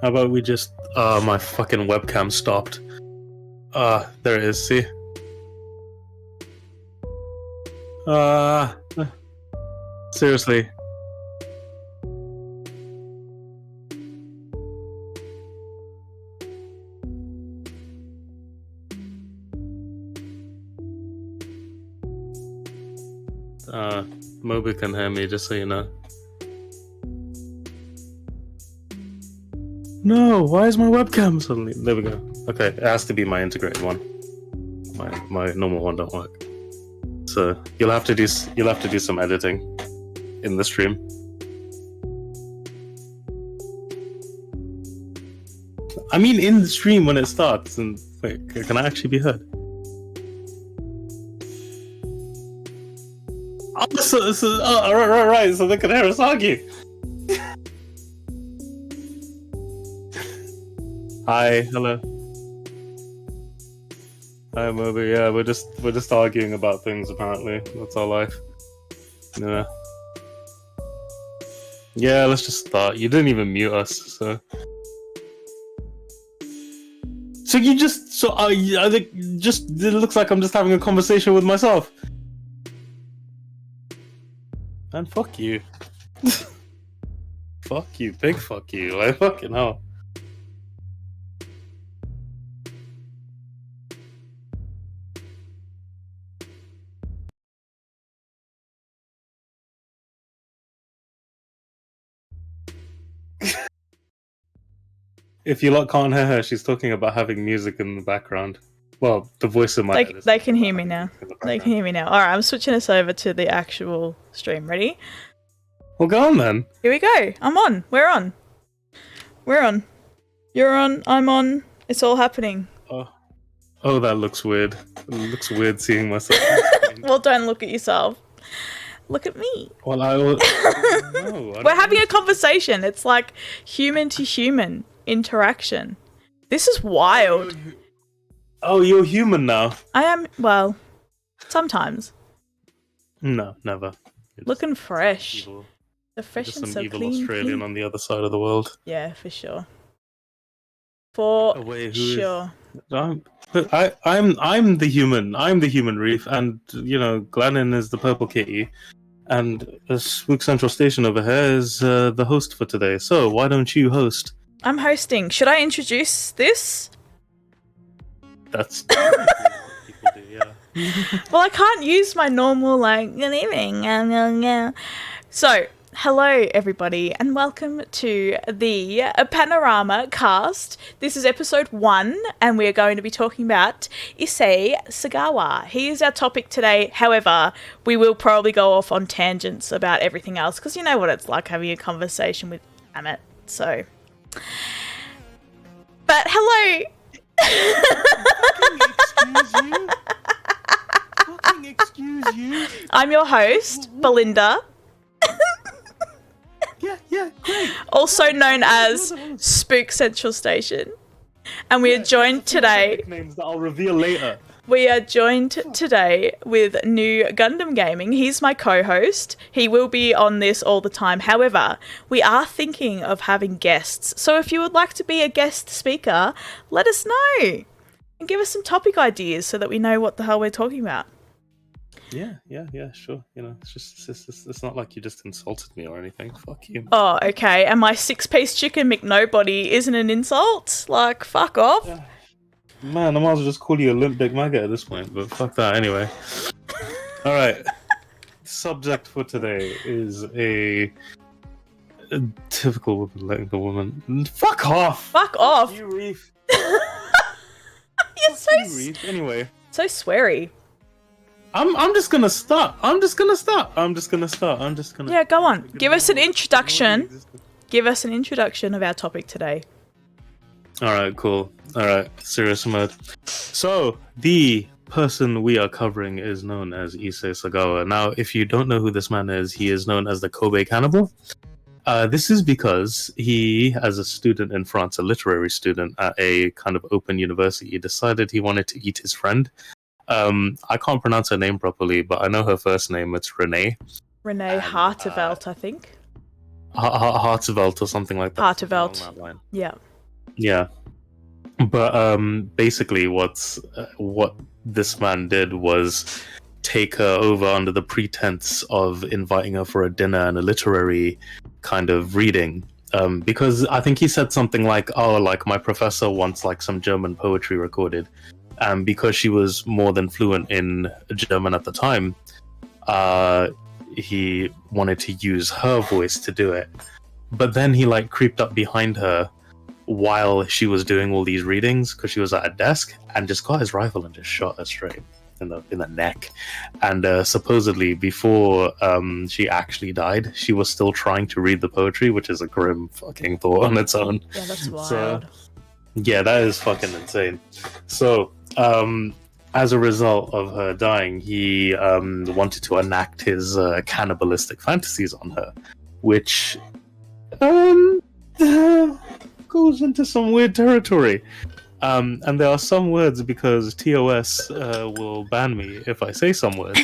How about we just... my fucking webcam stopped. There it is, see? Seriously. Moby can hear me, just so you know. No, why is my webcam suddenly... There we go. Okay, it has to be my integrated one. My normal one don't work. So you'll have to do some editing in the stream. I mean, in the stream when it starts. And wait, can I actually be heard? Oh, right. So they can hear us argue. Hi, hello. Hi, Moby. Yeah, we're just arguing about things. Apparently, that's our life. Yeah. Yeah, let's just start. You didn't even mute us, so. So you just I think it looks like I'm just having a conversation with myself. And fuck you. Fuck you, big fuck you. Like fucking hell. If you lot can't hear her, she's talking about having music in the background. Well, the voice of my head is... They can hear me now. They can hear me now. Alright, I'm switching us over to the actual stream. Ready? Well, go on then. Here we go. I'm on. We're on. We're on. You're on. I'm on. It's all happening. Oh, that looks weird. It looks weird seeing myself. Well, don't look at yourself. Look at me. Well, no, we're having a conversation. It's like human to human interaction. This is wild. Oh, you're human now. I am, well, sometimes. No, never. Looking fresh. Evil. The fresh Just and some so evil clean. Australian on the other side of the world. Yeah, for sure. For sure. I'm the human. I'm the human reef, and Glennon is the purple kitty, and Spook Central Station over here is the host for today. So why don't you host? I'm hosting. Should I introduce this? That's what people do, yeah. Well, I can't use my normal good evening. So, hello everybody, and welcome to the Panorama cast. This is episode 1, and we are going to be talking about Issei Sagawa. He is our topic today. However, we will probably go off on tangents about everything else, because you know what it's like having a conversation with Amit. So, but hello. Fucking excuse you. I'm your host, Belinda. Yeah, great. Also known as Spook Central Station. And we are joined today... Names that I'll reveal later. We are joined today with New Gundam Gaming. He's my co-host. He will be on this all the time. However, we are thinking of having guests. So if you would like to be a guest speaker, let us know. And give us some topic ideas so that we know what the hell we're talking about. Yeah, sure. It's not like you just insulted me or anything. Fuck you. Oh, okay. And my 6-piece chicken McNobody isn't an insult? Like, fuck off. Yeah. Man, I might as well just call you a limp big maggot at this point, but fuck that anyway. Alright. Subject for today is a typical woman letting the woman... Fuck off! Fuck off! You reef. You're Reef. Anyway. so sweary. I'm just gonna start. Yeah, go on. Give us an introduction. Give us an introduction of our topic today. Alright, cool. Alright, serious mode. So, the person we are covering is known as Issei Sagawa. Now, if you don't know who this man is, he is known as the Kobe Cannibal. This is because he, as a student in France, a literary student at a kind of open university, decided he wanted to eat his friend. I can't pronounce her name properly, but I know her first name. It's Renee. Renee Hartevelt, I think. Hartevelt or something like that. Hartevelt. Yeah. Yeah. But basically, what this man did was take her over under the pretense of inviting her for a dinner and a literary kind of reading. Because I think he said something like, "Oh, like my professor wants like some German poetry recorded," because she was more than fluent in German at the time. He wanted to use her voice to do it, but then he like creeped up behind her while she was doing all these readings because she was at a desk, and just got his rifle and just shot her straight in the neck. And supposedly before she actually died, she was still trying to read the poetry, which is a grim fucking thought on its own. Yeah, that's wild. So, yeah, that is fucking insane. So as a result of her dying, he wanted to enact his cannibalistic fantasies on her, which goes into some weird territory. And there are some words, because TOS will ban me if I say some words.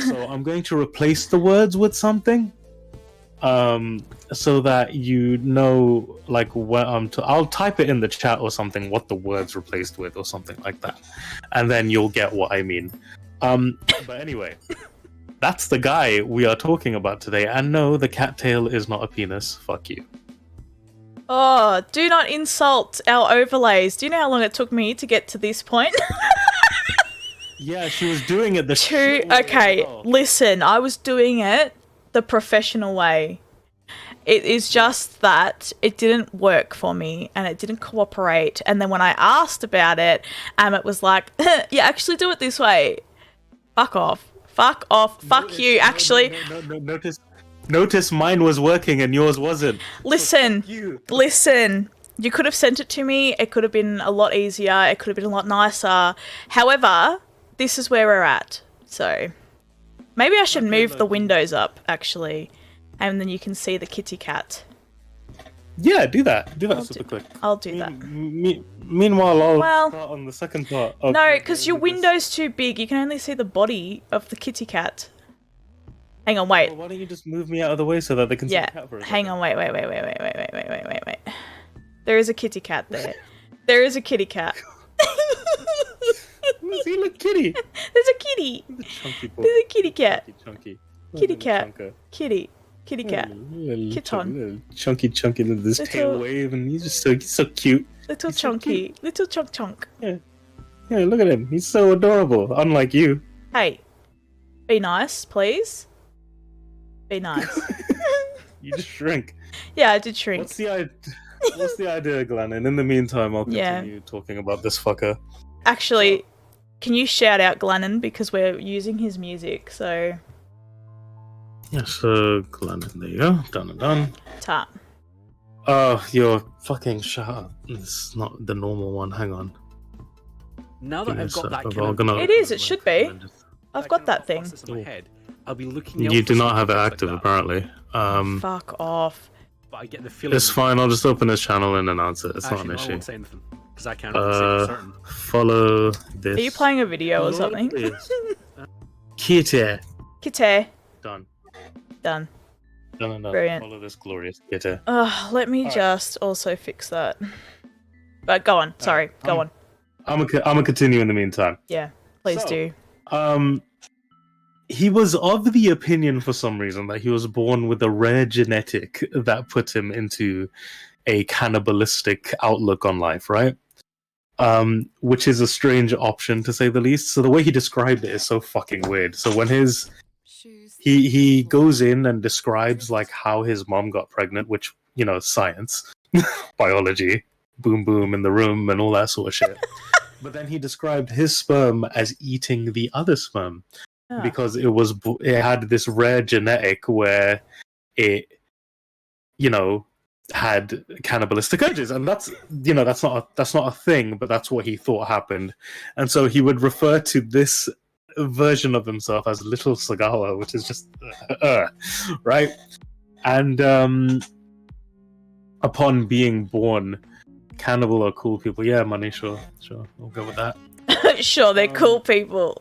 So I'm going to replace the words with something, so that you know, like, when I'll type it in the chat or something, what the words replaced with or something like that, and then you'll get what I mean. But anyway, that's the guy we are talking about today. And no, the cattail is not a penis. Fuck you. Oh, do not insult our overlays. Do you know how long it took me to get to this point? Yeah, she was doing it Okay, listen, I was doing it the professional way. It is just that it didn't work for me and it didn't cooperate. And then when I asked about it, it was like, yeah, actually do it this way. Fuck off. Fuck off. Fuck you, actually. No, Notice mine was working and yours wasn't. Listen, So listen. You could have sent it to me. It could have been a lot easier. It could have been a lot nicer. However, this is where we're at. So maybe I should move the windows up, actually. And then you can see the kitty cat. Yeah, do that. Do that super quick. I'll do that. Meanwhile, I'll start on the second part. No, because your window's too big. You can only see the body of the kitty cat. Hang on, wait. Well, why don't you just move me out of the way so that they can see the cat for a second? Hang on, wait. There is a kitty cat there. There is a kitty cat. See, look, kitty. There's a kitty. There's a kitty cat. Chunky. Kitty cat. Kitty. Kitty cat. Little chunky, with this tail wave, and he's just so cute. Little chunky. Little chunk. Yeah, look at him. He's so adorable, unlike you. Hey, be nice, please. Be nice. You just shrink. Yeah, I did shrink. What's the idea, Glenn? And in the meantime, I'll continue talking about this fucker. Actually, can you shout out Glennon, because we're using his music, so... Yeah, so Glennon, there you go. Done. Tap. Oh, you're fucking shut up. It's not the normal one. Hang on. Now that I've got that It is, it should be. I've got that thing. I'll be looking. You do not have it active, apparently. Fuck off. But I get the feeling it's fine. I'll just open this channel and announce it. It's not an issue. I won't say anything because I can't say for certain. Follow this. Are you playing a video or something? Kitty. Kitty. Done. Brilliant. Follow this glorious kitty. Let me just also fix that. But go on. Sorry. Go on. I'm gonna continue in the meantime. Yeah. Please do. He was of the opinion for some reason that he was born with a rare genetic that put him into a cannibalistic outlook on life, right? Which is a strange option to say the least. So the way he described it is so fucking weird. So when he goes in and describes like how his mom got pregnant, which, you know, science, biology, boom boom in the room and all that sort of shit. But then he described his sperm as eating the other sperm. Because it had this rare genetic where it, you know, had cannibalistic urges, and that's not a thing, but that's what he thought happened, and so he would refer to this version of himself as Little Sagawa, which is just right. And upon being born, cannibal are cool people. Yeah, money, sure, we'll go with that. Sure, they're cool people.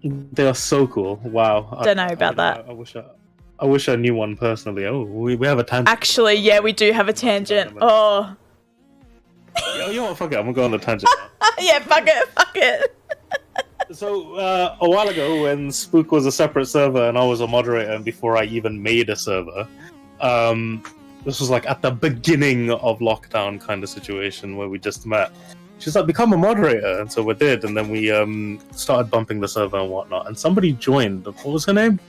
They are so cool. Wow. Don't know about that. I wish I knew one personally. Oh, we have a tangent. Actually, yeah, we do have a tangent. Oh. You know what? Fuck it. I'm gonna go on a tangent. Yeah, fuck it. So a while ago, when Spook was a separate server and I was a moderator, and before I even made a server, this was like at the beginning of lockdown kind of situation where we just met. She's like, become a moderator, and so we did, and then we started bumping the server and whatnot. And somebody joined. What was her name?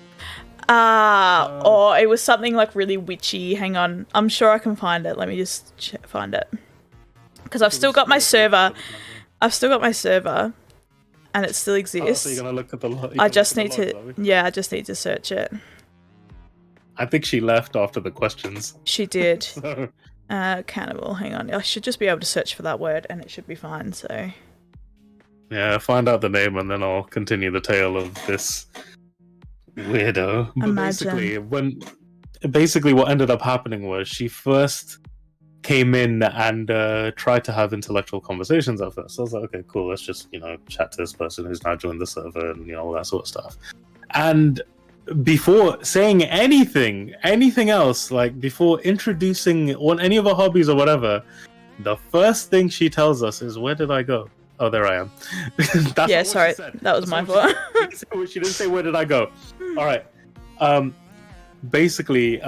Or it was something like really witchy. Hang on, I'm sure I can find it. Let me just find it because I've still got my server. And it still exists. So you're gonna look at the I just need to. Yeah, I just need to search it. I think she left after the questions. She did. So, Cannibal. Hang on. I should just be able to search for that word, and it should be fine. So. yeah, find out the name, and then I'll continue the tale of this weirdo. But basically, what ended up happening was she first came in and tried to have intellectual conversations at first. So I was like, okay, cool, let's just, chat to this person who's now joined the server and, all that sort of stuff. And before saying anything else, like before introducing on any of our hobbies or whatever, the first thing she tells us is, where did I go? Oh, there I am. Yeah, sorry, that was my fault. She didn't say, where did I go? All right. Basically,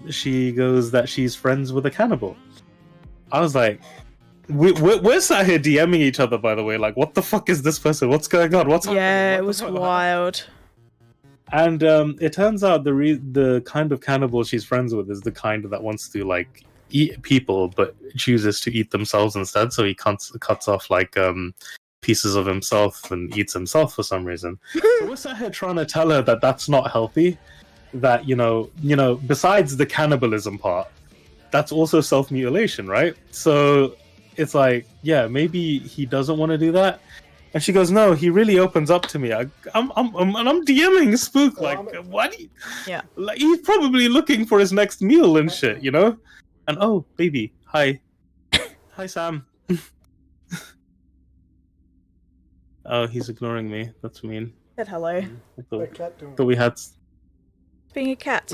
she goes that she's friends with a cannibal. I was like, we're sat here DMing each other, by the way. Like, what the fuck is this person? What's going on? What's happening? Yeah, it was wild. And it turns out the kind of cannibal she's friends with is the kind that wants to like eat people, but chooses to eat themselves instead. So he cuts off like pieces of himself and eats himself for some reason. So we're sat here trying to tell her that that's not healthy. That besides the cannibalism part, that's also self-mutilation, right? So it's like, yeah, maybe he doesn't want to do that. And she goes, no, he really opens up to me. I'm DMing Spook, like, what? Yeah. Like, he's probably looking for his next meal and shit, And oh, baby, hi. Hi, Sam. Oh, he's ignoring me. That's mean. Said hello. Thought we had... Being a cat.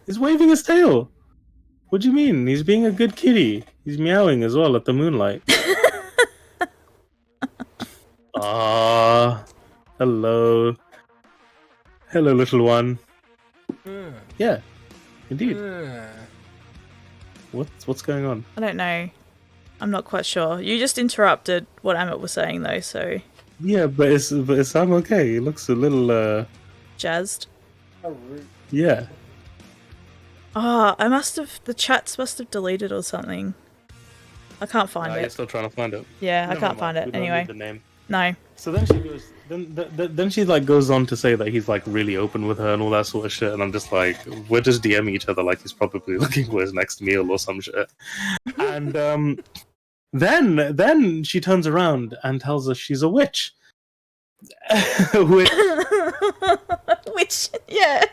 He's waving his tail. What do you mean? He's being a good kitty. He's meowing as well at the moonlight. Ah, hello. Hello, little one. Yeah, indeed. What's going on? I don't know. I'm not quite sure. You just interrupted what Amit was saying, though, so... Yeah, but is Sam okay? He looks a little, jazzed. Yeah. The chats must have deleted or something. I can't find it. You're still trying to find it. Yeah, I can't find it. We don't Anyway. need the name. No. So then she goes. Then she like goes on to say that he's like really open with her and all that sort of shit, and I'm just like, we're just DMing each other like he's probably looking for his next meal or some shit. And then she turns around and tells us she's a witch. Which, yeah.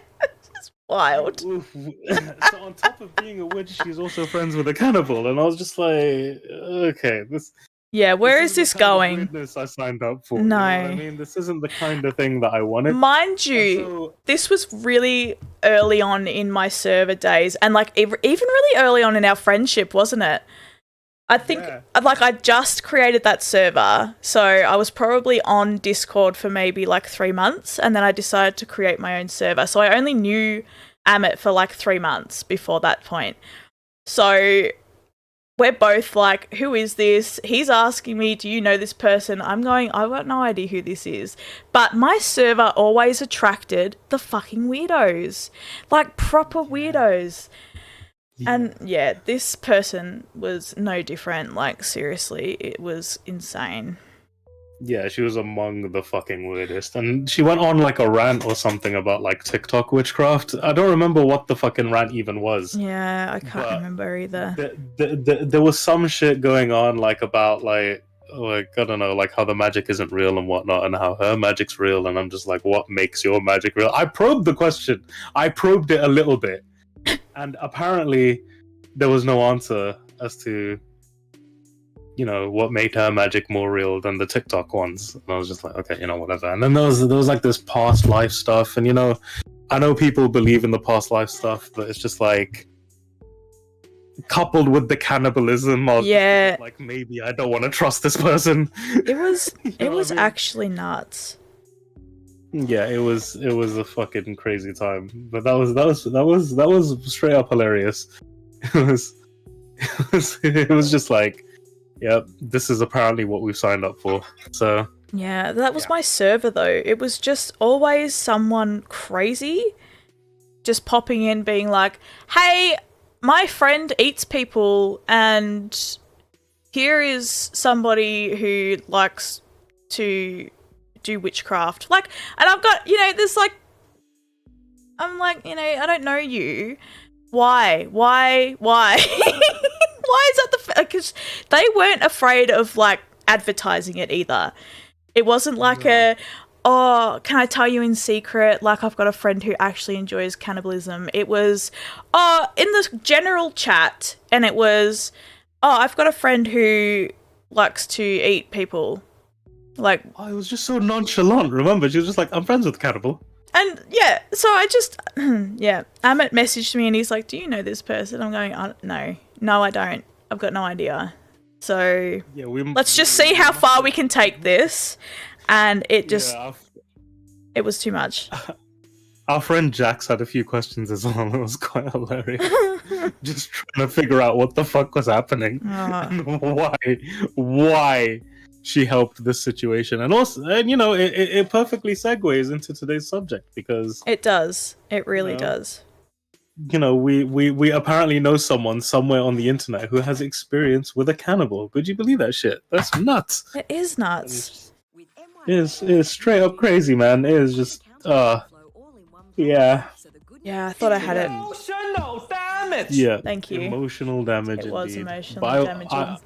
Wild. So on top of being a witch, she's also friends with a cannibal, and I was just like, okay, this. Yeah, where is this going? Weirdness I signed up for. No, you know what I mean, this isn't the kind of thing that I wanted. Mind you, this was really early on in my server days, and like even really early on in our friendship, wasn't it? I think like I just created that server, so I was probably on Discord for maybe like 3 months, and then I decided to create my own server. So I only knew Amit for like 3 months before that point. So we're both like, who is this? He's asking me, do you know this person? I'm going, I've got no idea who this is. But my server always attracted the fucking weirdos. Like proper weirdos. Yeah. And yeah, this person was no different. Like seriously, it was insane. Yeah, she was among the fucking weirdest. And she went on like a rant or something about like TikTok witchcraft. I don't remember what the fucking rant even was. Yeah, I can't remember either. There was some shit going on like about like I don't know, like how the magic isn't real and whatnot, and how her magic's real. And I'm just like, what makes your magic real? I probed the question. I probed it a little bit. And apparently there was no answer as to, what made her magic more real than the TikTok ones. And I was just like, okay, whatever. And then there was like this past life stuff. And, I know people believe in the past life stuff, but it's just like, coupled with the cannibalism, I was Yeah. like, maybe I don't want to trust this person. It was You it know was what I mean? actually nuts. Yeah, it was a fucking crazy time. But that was straight up hilarious. It was just like, yep, this is apparently what we've signed up for. So Yeah, that was Yeah. my server though. It was just always someone crazy just popping in being like, "Hey, my friend eats people and here is somebody who likes to do witchcraft." Like, and I've got, there's like, I'm like, I don't know you. Why? Why? Why is that because they weren't afraid of like advertising it either. It wasn't like oh, can I tell you in secret? Like, I've got a friend who actually enjoys cannibalism. It was, oh, in the general chat, and it was, oh, I've got a friend who likes to eat people. Like, it was just so nonchalant. Remember, she was just like, "I'm friends with Cannibal." and yeah, so I just, yeah, Amit messaged me and he's like, "Do you know this person?" I'm going, no, I don't. I've got no idea. So Yeah, let's just see how far we can take this. And it just, it was too much. Our friend Jax had a few questions as well. It was quite hilarious. Just trying to figure out what the fuck was happening and why she helped this situation, and also, and it perfectly segues into today's subject because It does. It really does. we apparently know someone somewhere on the internet who has experience with a cannibal. Could you believe that shit? That's nuts. It is nuts. It's straight up crazy, man. It is just yeah. Yeah, I thought I had it. Emotional damage. Yeah, Thank you. Emotional damage. It was indeed. emotionally damaging.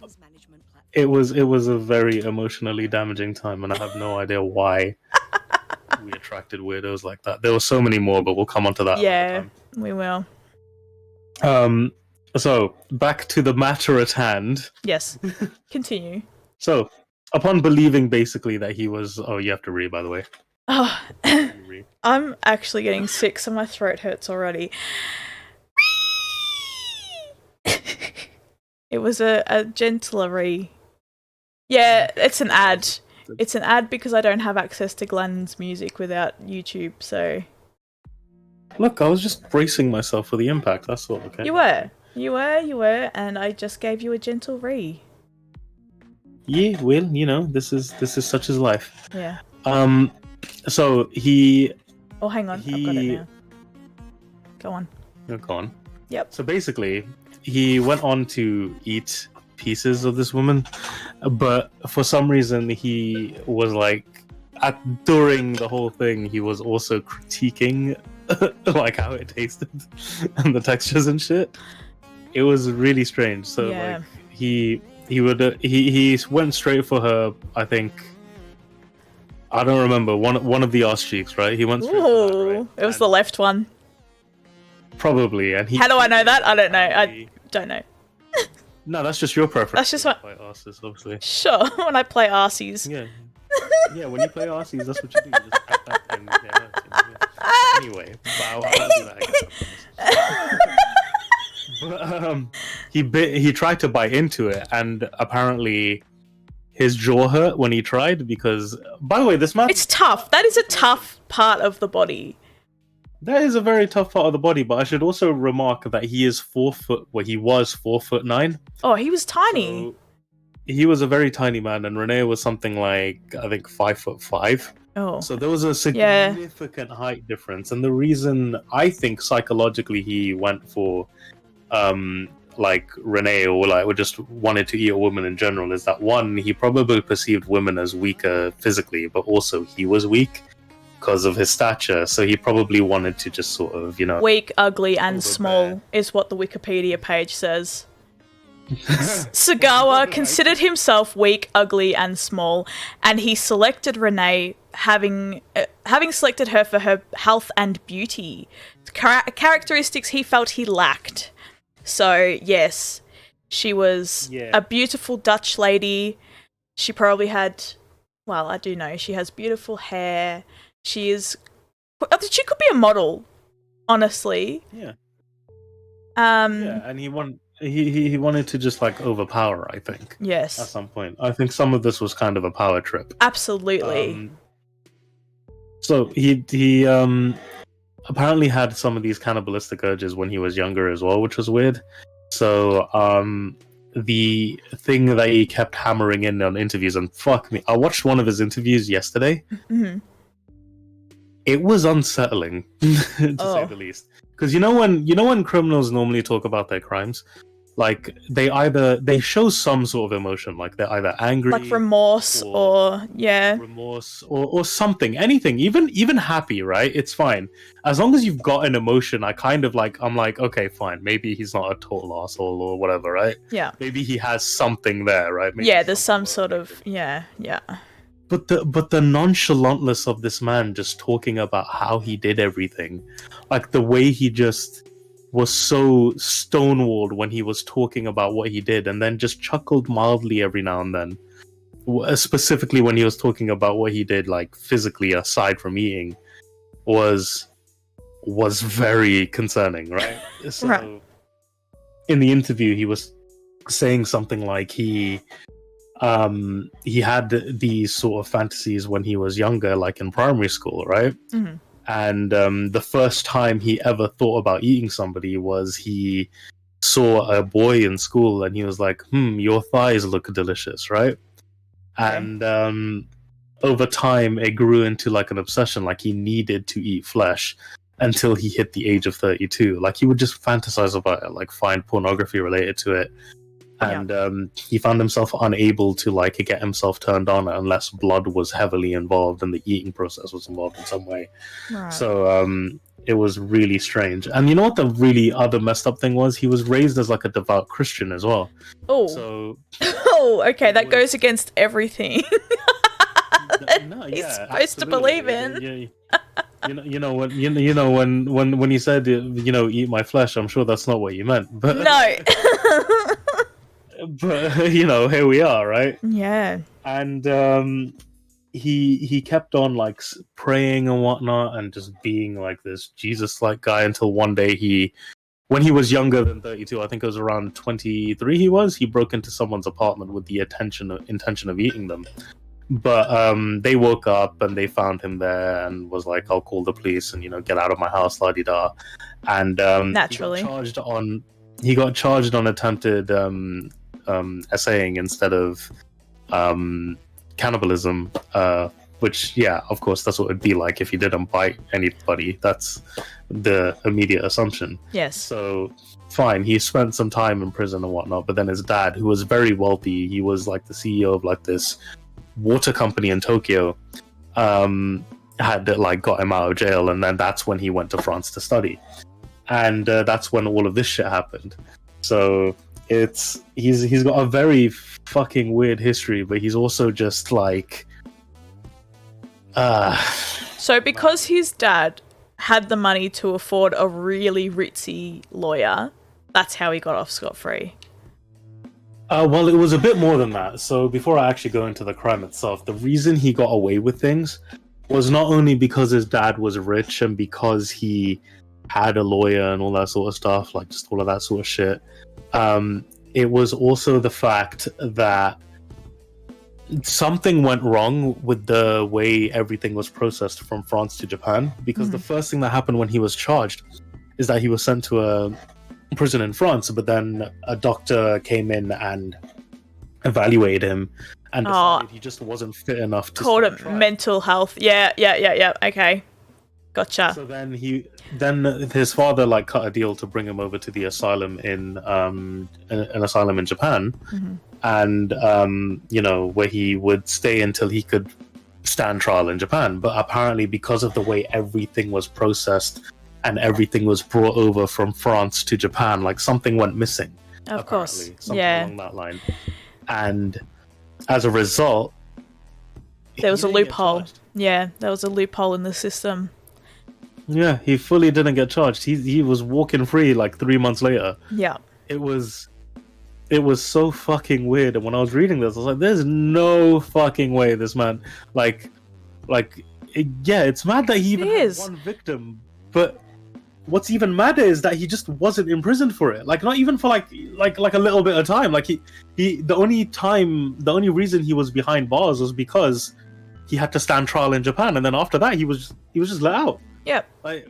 It was a very emotionally damaging time, and I have no idea why we attracted weirdos like that. There were so many more, but we'll come on to that Yeah, another we will. time. So back to the matter at hand. Yes. Continue. So, upon believing basically that he was, you have to read, by the way. Oh, Read. I'm actually getting sick, so my throat hurts already. It was a gentler re. Yeah, it's an ad. It's an ad because I don't have access to Glenn's music without YouTube, so... Look, I was just bracing myself for the impact, that's all, okay? You were, and I just gave you a gentle re. Yeah, well, this is such as life. Yeah. So he... Oh, hang on, I've got it now. Go on. Go on. Yep. So basically, he went on to eat pieces of this woman, but for some reason he was like, during the whole thing, he was also critiquing like how it tasted and the textures and shit. It was really strange. So like he went straight for her. I think I don't remember one of the arse cheeks, right? He went straight for that, right? It was the left one. Probably, and he. How do I know that? I don't know. I don't know. No, that's just your preference. That's just what. Play arses, obviously. Sure, when I play arsies. Yeah. Yeah, when you play arsies, that's what you do. You just tap that thing. Yeah. Anyway, I'll do that again. But he tried to bite into it, and apparently his jaw hurt when he tried because. By the way, this man. It's tough. That is a tough part of the body. That is a very tough part of the body, but I should also remark that he is 4 foot. Well, he was 4'9". Oh, he was tiny. So he was a very tiny man, and Renee was something like, I think, 5'5". Oh. So there was a significant height difference, and the reason I think psychologically he went for, like Renee or just wanted to eat a woman in general is that one, he probably perceived women as weaker physically, but also he was weak because of his stature, so he probably wanted to just sort of, weak, ugly, and small is what the Wikipedia page says. Sagawa considered himself weak, ugly, and small, and he selected Renee, having selected her for her health and beauty, characteristics he felt he lacked. So yes, she was a beautiful Dutch lady. She probably had, well, I do know she has beautiful hair. She could be a model, honestly. Yeah. Yeah, and he wanted he wanted to just like overpower, I think. At Yes. some point. I think some of this was kind of a power trip. Absolutely. So he apparently had some of these cannibalistic urges when he was younger as well, which was weird. So the thing that he kept hammering in on interviews, and fuck me, I watched one of his interviews yesterday. Mm-hmm. It was unsettling, to say the least. Because you know when criminals normally talk about their crimes, like they show some sort of emotion, like they're either angry, Like remorse or something, anything, even happy, right? It's fine as long as you've got an emotion. I'm like, okay, fine, maybe he's not a total asshole or whatever, right? Yeah. Maybe he has something there, right? Maybe yeah, there's some sort of yeah. But the nonchalantness of this man just talking about how he did everything, like the way he just was so stonewalled when he was talking about what he did, and then just chuckled mildly every now and then, specifically when he was talking about what he did, like physically aside from eating, was very concerning, right? So Right. in the interview he was saying something like he had these sort of fantasies when he was younger, like in primary school, right? Mm-hmm. And the first time he ever thought about eating somebody was he saw a boy in school and he was like, your thighs look delicious, right? Okay. And over time it grew into like an obsession, like he needed to eat flesh until he hit the age of 32. Like he would just fantasize about it, like find pornography related to it. And he found himself unable to like get himself turned on unless blood was heavily involved and the eating process was involved in some way. Right. So it was really strange. And you know what the really other messed up thing was? He was raised as like a devout Christian as well. Oh. So okay, that goes against everything. He's supposed to believe in. When you said eat my flesh, I'm sure that's not what you meant. But no. But here we are, right? Yeah. And he kept on like praying and whatnot, and just being like this Jesus-like guy until one day when he was younger than 32, I think it was around 23, he broke into someone's apartment with the intention of eating them. But they woke up and they found him there and was like, I'll call the police and get out of my house, la-di-da. And naturally he got charged on attempted essaying instead of cannibalism, which, yeah, of course, that's what it'd be like if he didn't bite anybody. That's the immediate assumption. Yes. So, fine, he spent some time in prison and whatnot, but then his dad, who was very wealthy, he was like the CEO of like this water company in Tokyo, had like got him out of jail, and then that's when he went to France to study. And that's when all of this shit happened. So he's got a very fucking weird history, but he's also just like So because his dad had the money to afford a really ritzy lawyer, that's how he got off scot-free. Well, it was a bit more than that. So before I actually go into the crime itself, the reason he got away with things was not only because his dad was rich and because he had a lawyer and all that sort of stuff, like just all of that sort of shit. It was also the fact that something went wrong with the way everything was processed from France to Japan, because the first thing that happened when he was charged is that he was sent to a prison in France, but then a doctor came in and evaluated him and decided he just wasn't fit enough to called it mental health. Yeah. Okay. Gotcha. So then his father like cut a deal to bring him over to the asylum in an asylum in Japan, and where he would stay until he could stand trial in Japan. But apparently, because of the way everything was processed and everything was brought over from France to Japan, like something went missing. Of course, something along that line, and as a result, there was a loophole. Yeah, there was a loophole in the system. Yeah, he fully didn't get charged. He was walking free like 3 months later. Yeah. It was so fucking weird. And when I was reading this, I was like, there's no fucking way this man, it's mad that he even had one victim, but what's even madder is that he just wasn't imprisoned for it. Like, not even for like a little bit of time. Like the only reason he was behind bars was because he had to stand trial in Japan, and then after that he was just let out. Yep. Like,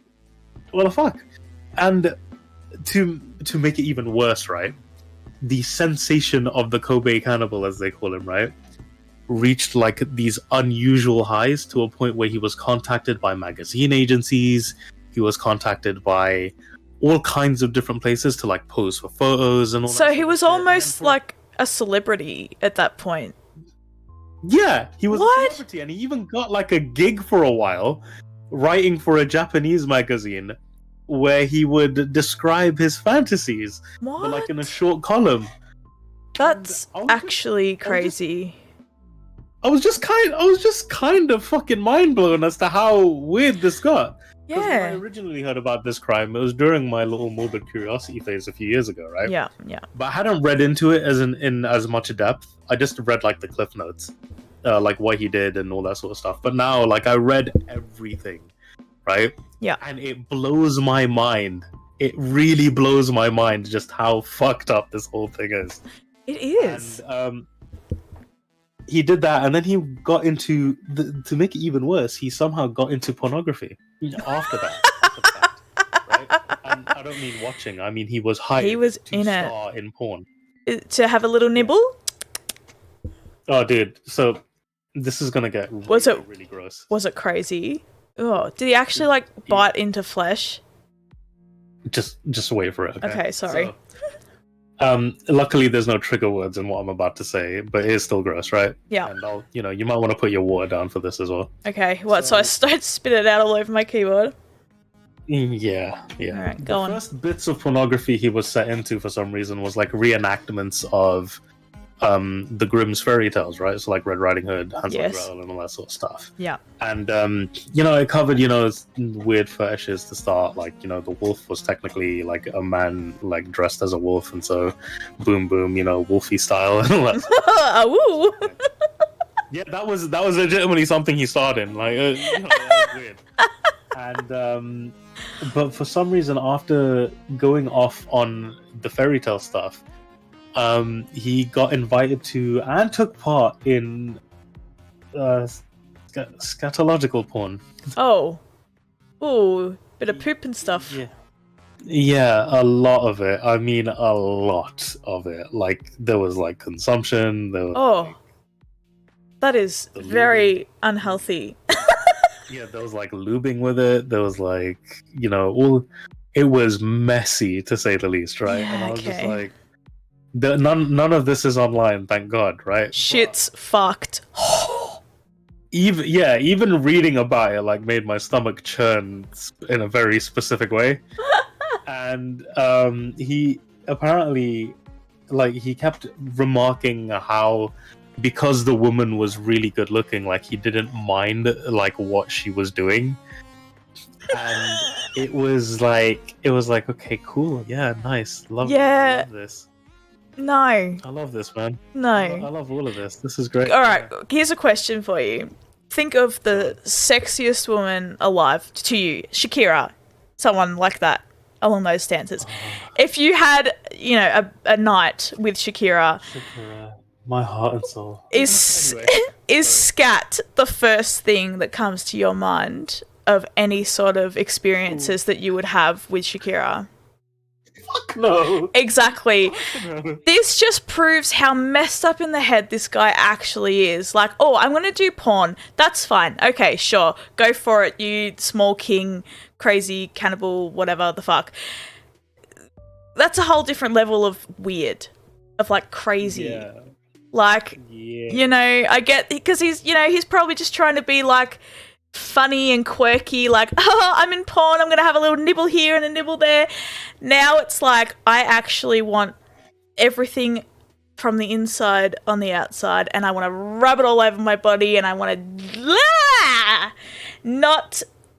what the fuck? And to make it even worse, right? The sensation of the Kobe Cannibal, as they call him, right, reached like these unusual highs to a point where he was contacted by magazine agencies. He was contacted by all kinds of different places to like pose for photos and all that. So he was almost like a celebrity at that point. Yeah, he was What? a celebrity, and he even got like a gig for a while writing for a Japanese magazine where he would describe his fantasies, What? but like in a short column. That's actually crazy. I was just kind of fucking mind blown as to how weird this got. Because when I Yeah. originally heard about this crime, it was during my little morbid curiosity phase a few years ago, right? Yeah. But I hadn't read into it in as much depth. I just read like the cliff notes, like what he did and all that sort of stuff. But now, like, I read everything, right? Yeah. And it blows my mind. It really blows my mind just how fucked up this whole thing is. It is. And he did that, and then he got into to make it even worse. He somehow got into pornography after that. Right? And I don't mean watching. I mean he was hired. He was to in it. star in porn. To have a little nibble? Oh, dude. So this is gonna get Was it- really gross. Was it crazy? Oh, did he actually like bite into flesh? Just wait for it. Okay, sorry. So, luckily there's no trigger words in what I'm about to say, but it is still gross, right? Yeah. And you might want to put your water down for this as well. Okay, what? So I don't spit it out all over my keyboard? Yeah. Alright, go on. The first bits of pornography he was set into for some reason was like reenactments of the Grimm's fairy tales, right? So like Red Riding Hood, Hansel and Yes. Gretel, and all that sort of stuff. Yeah. And it covered weird fetishes to start. Like the wolf was technically like a man like dressed as a wolf, and so boom boom, wolfy style and all that. Woo! Yeah, that was legitimately something he starred in. Like that was weird. And but for some reason, after going off on the fairy tale stuff, he got invited to and took part in scatological porn. Oh. Ooh, bit of poop and stuff. Yeah, a lot of it. I mean, a lot of it. Like there was like consumption. There was, Oh. That is The very unhealthy. there was like lubing with it. There was like all. It was messy to say the least, right? Yeah, and I was just okay. like, none of this is online, thank God, right? Shit's fucked. Even reading about it like made my stomach churn in a very specific way. And he apparently he kept remarking how because the woman was really good looking, like he didn't mind like what she was doing. And it was like okay, cool, yeah, nice, love Yeah. this. No. I love this, man. I No. love all of this. This is great. Alright, here's a question for you. Think of the sexiest woman alive to you. Shakira. Someone like that. Along those stances. If you had, a night with Shakira, My heart and soul. is Anyway, is sorry. scat the first thing that comes to your mind of any sort of experiences that you would have with Shakira? Fuck no. Exactly. No. This just proves how messed up in the head this guy actually is. Like, oh, I'm going to do porn. That's fine. Okay, sure. Go for it, you small king, crazy cannibal, whatever the fuck. That's a whole different level of weird. Of, like, crazy. Yeah. Like, Yeah. I get... Because he's probably just trying to be, like, funny and quirky, like, oh, I'm in porn, I'm going to have a little nibble here and a nibble there. Now it's like, I actually want everything from the inside on the outside, and I want to rub it all over my body, and I want to...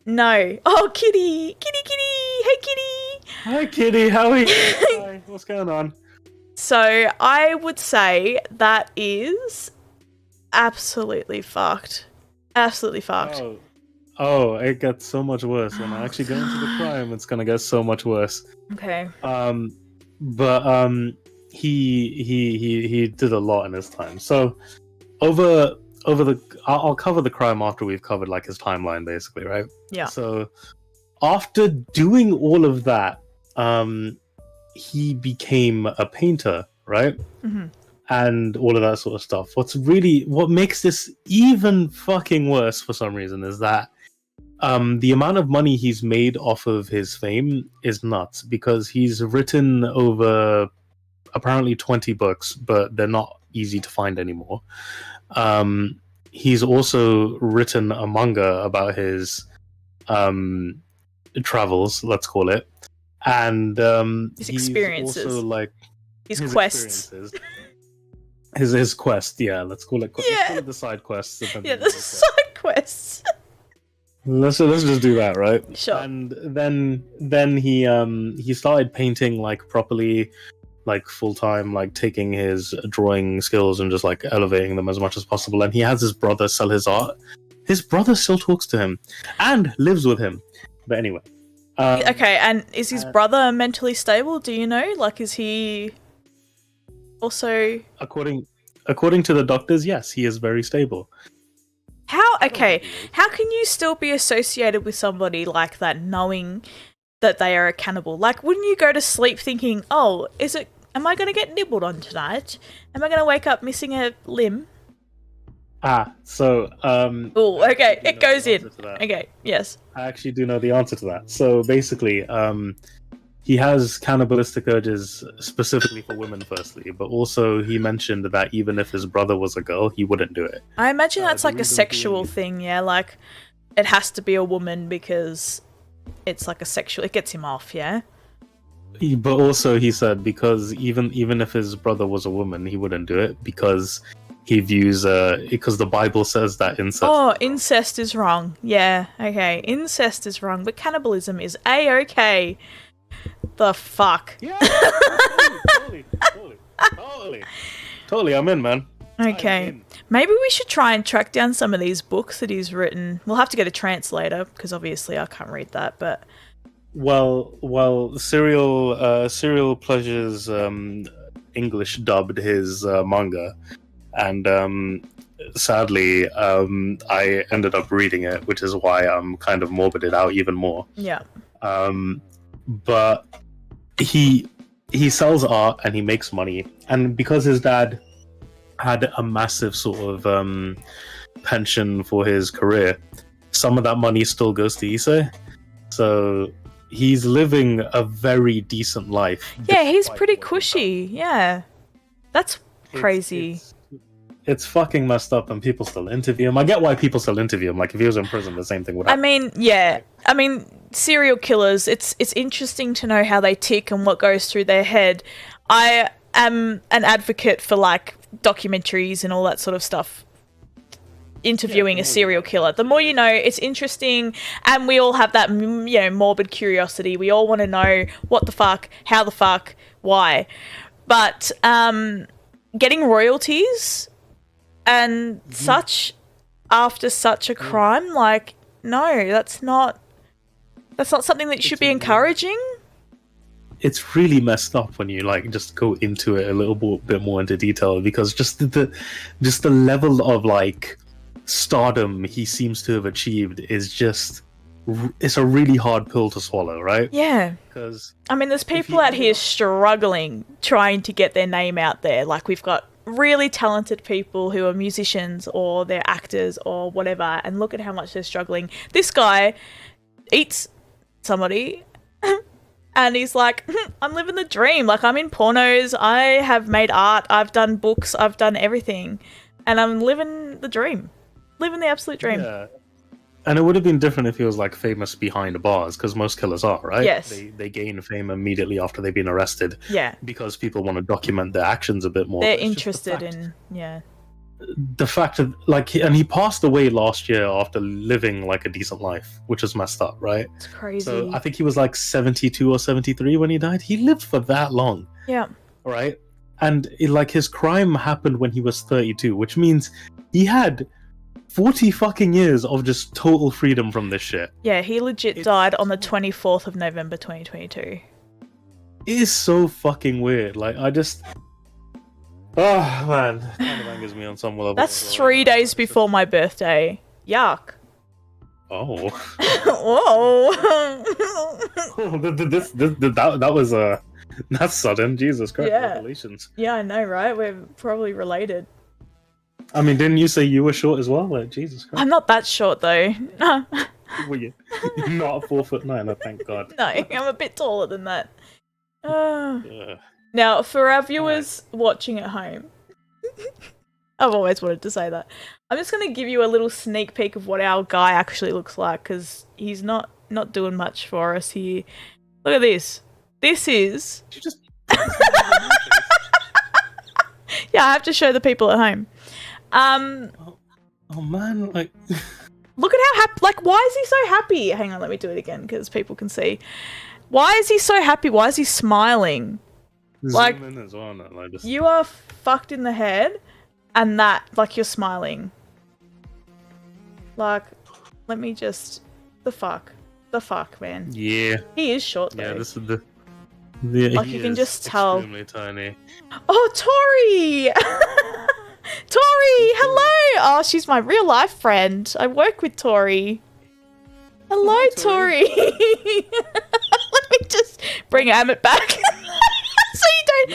No. Oh, kitty. Hey, kitty. Hi, Kitty. How are you? Hi. What's going on? So I would say that is absolutely fucked. Absolutely fucked. Oh, Oh, it gets so much worse. When I actually go into the crime, it's gonna get so much worse. Okay. But he did a lot in his time. So over I'll cover the crime after we've covered like his timeline, basically, right? Yeah. So after doing all of that, he became a painter, right? Mm-hmm. And all of that sort of stuff. What makes this even fucking worse for some reason is that the amount of money he's made off of his fame is nuts, because he's written over apparently 20 books, but they're not easy to find anymore. He's also written a manga about his travels, let's call it, and His he's experiences. also like His quests. experiences. His quest, yeah, let's call it the side quests. Yeah, the side quests. Let's just do that, right? Sure. And then he started painting like properly, like full time, like taking his drawing skills and just like elevating them as much as possible. And he has his brother sell his art. His brother still talks to him and lives with him. But anyway. Okay, and is his brother mentally stable? Do you know? Like, is he also... According to the doctors, yes, he is very stable. How can you still be associated with somebody like that knowing that they are a cannibal? Like, wouldn't you go to sleep thinking, oh, am I going to get nibbled on tonight? Am I going to wake up missing a limb? Oh, okay, it goes in. Okay, yes. I actually do know the answer to that. So basically, he has cannibalistic urges specifically for women, firstly, but also he mentioned that even if his brother was a girl, he wouldn't do it. I imagine that's like a sexual thing, yeah? Like, it has to be a woman because it's like a sexual... It gets him off, yeah? But also he said because even if his brother was a woman, he wouldn't do it because he views... because the Bible says that incest... Oh, incest is wrong. Yeah, okay. Incest is wrong, but cannibalism is A-okay. The fuck? Yeah, totally. I'm in, man. Okay. Maybe we should try and track down some of these books that he's written. We'll have to get a translator, because obviously I can't read that, but... Well, Serial Pleasures English dubbed his manga, and sadly, I ended up reading it, which is why I'm kind of morbided out even more. Yeah. But he sells art and he makes money, and because his dad had a massive sort of pension for his career, some of that money still goes to Issei, so he's living a very decent life. Yeah, he's pretty cushy. Yeah, that's crazy. It's fucking messed up, and people still interview him. I get why people still interview him. Like, if he was in prison, the same thing would happen. I mean, yeah. I mean, serial killers, it's interesting to know how they tick and what goes through their head. I am an advocate for, like, documentaries and all that sort of stuff. Interviewing a serial killer. The more you know, it's interesting, and we all have that, you know, morbid curiosity. We all want to know what the fuck, how the fuck, why. But getting royalties and such after such a crime, like, no, that's not something that should be encouraging. It's really messed up when you like just go into it a little bit more into detail, because just the level of like stardom he seems to have achieved is just, it's a really hard pill to swallow, right? Yeah. Because I mean, there's people out here struggling trying to get their name out there. Like, we've got really talented people who are musicians or they're actors or whatever, and look at how much they're struggling. This guy eats somebody and he's like, I'm living the dream. Like, I'm in pornos, I have made art, I've done books, I've done everything, and I'm living the dream. Living the absolute dream. Yeah. And it would have been different if he was like famous behind bars, because most killers are, right? Yes. They gain fame immediately after they've been arrested. Yeah. Because people want to document their actions a bit more. They're interested in, yeah. The fact that, like, and he passed away last year after living like a decent life, which is messed up, right? It's crazy. So I think he was like 72 or 73 when he died. He lived for that long. Yeah. Right? And like his crime happened when he was 32, which means he had 40 fucking years of just total freedom from this shit. Yeah, he legit died on the 24th of November 2022. It is so fucking weird. Like, I just... Oh, man. It kind of angers me on some level. That's 3 days before my birthday. Yuck. Oh. Whoa. that was that's sudden. Jesus Christ. Yeah. Revelations. Yeah, I know, right? We're probably related. I mean, didn't you say you were short as well? Like, Jesus Christ. I'm not that short, though. No, Were you? Not 4'9", oh, thank God. I'm a bit taller than that. Uh, Yeah. Now, for our viewers watching at home, I've always wanted to say that. I'm just going to give you a little sneak peek of what our guy actually looks like, because he's not doing much for us here. Look at this. This is... Did you just... Yeah, I have to show the people at home. Oh man, like... Look at how happy... Like, why is he so happy? Hang on, let me do it again, because people can see. Why is he so happy? Why is he smiling? Like, Zoom in as well, no? Like, just... You are fucked in the head, and that, like, you're smiling. Like, let me just... The fuck, man. Yeah. He is short, though. Yeah, this is the... Like, you can just tell. Extremely tiny. Oh, Tori! Tori, hello! Oh, she's my real life friend. I work with Tori. Hello, Hi, Tori. Let me just bring Amit back. So you don't...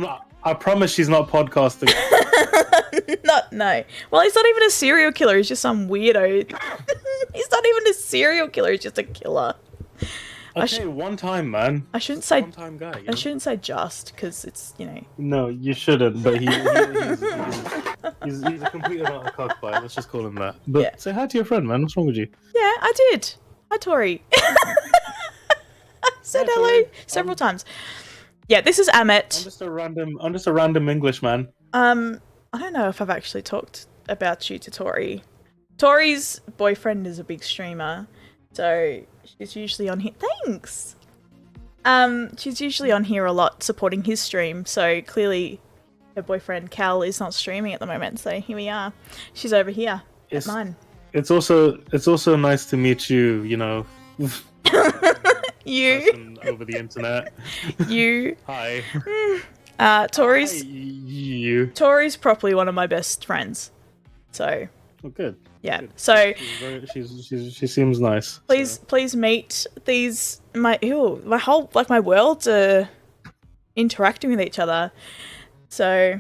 Yeah, I promise she's not podcasting. No. Well, he's not even a serial killer. He's just some weirdo. He's not even a serial killer. He's just a killer. Okay, one time, man. I shouldn't say... One-time guy. I shouldn't say just, because it's, you know... No, you shouldn't, but he's a complete and utter cockfight. Let's just call him that. But Yeah. say hi to your friend, man. What's wrong with you? Yeah, I did. Hi, Tori. I said hello several times. Yeah, this is Amit. I'm just a random Englishman. I don't know if I've actually talked about you to Tori. Tori's boyfriend is a big streamer, so she's usually on here. Thanks. She's usually on here a lot, supporting his stream. So clearly, her boyfriend Cal is not streaming at the moment. So here we are. She's over here at mine. It's also nice to meet you. You know, You. over the internet. You. Hi. Tori's. Hi, you. Tori's probably one of my best friends. So. Oh, good. Yeah. Good. So. She seems nice. Please meet these my whole my worlds are interacting with each other. So,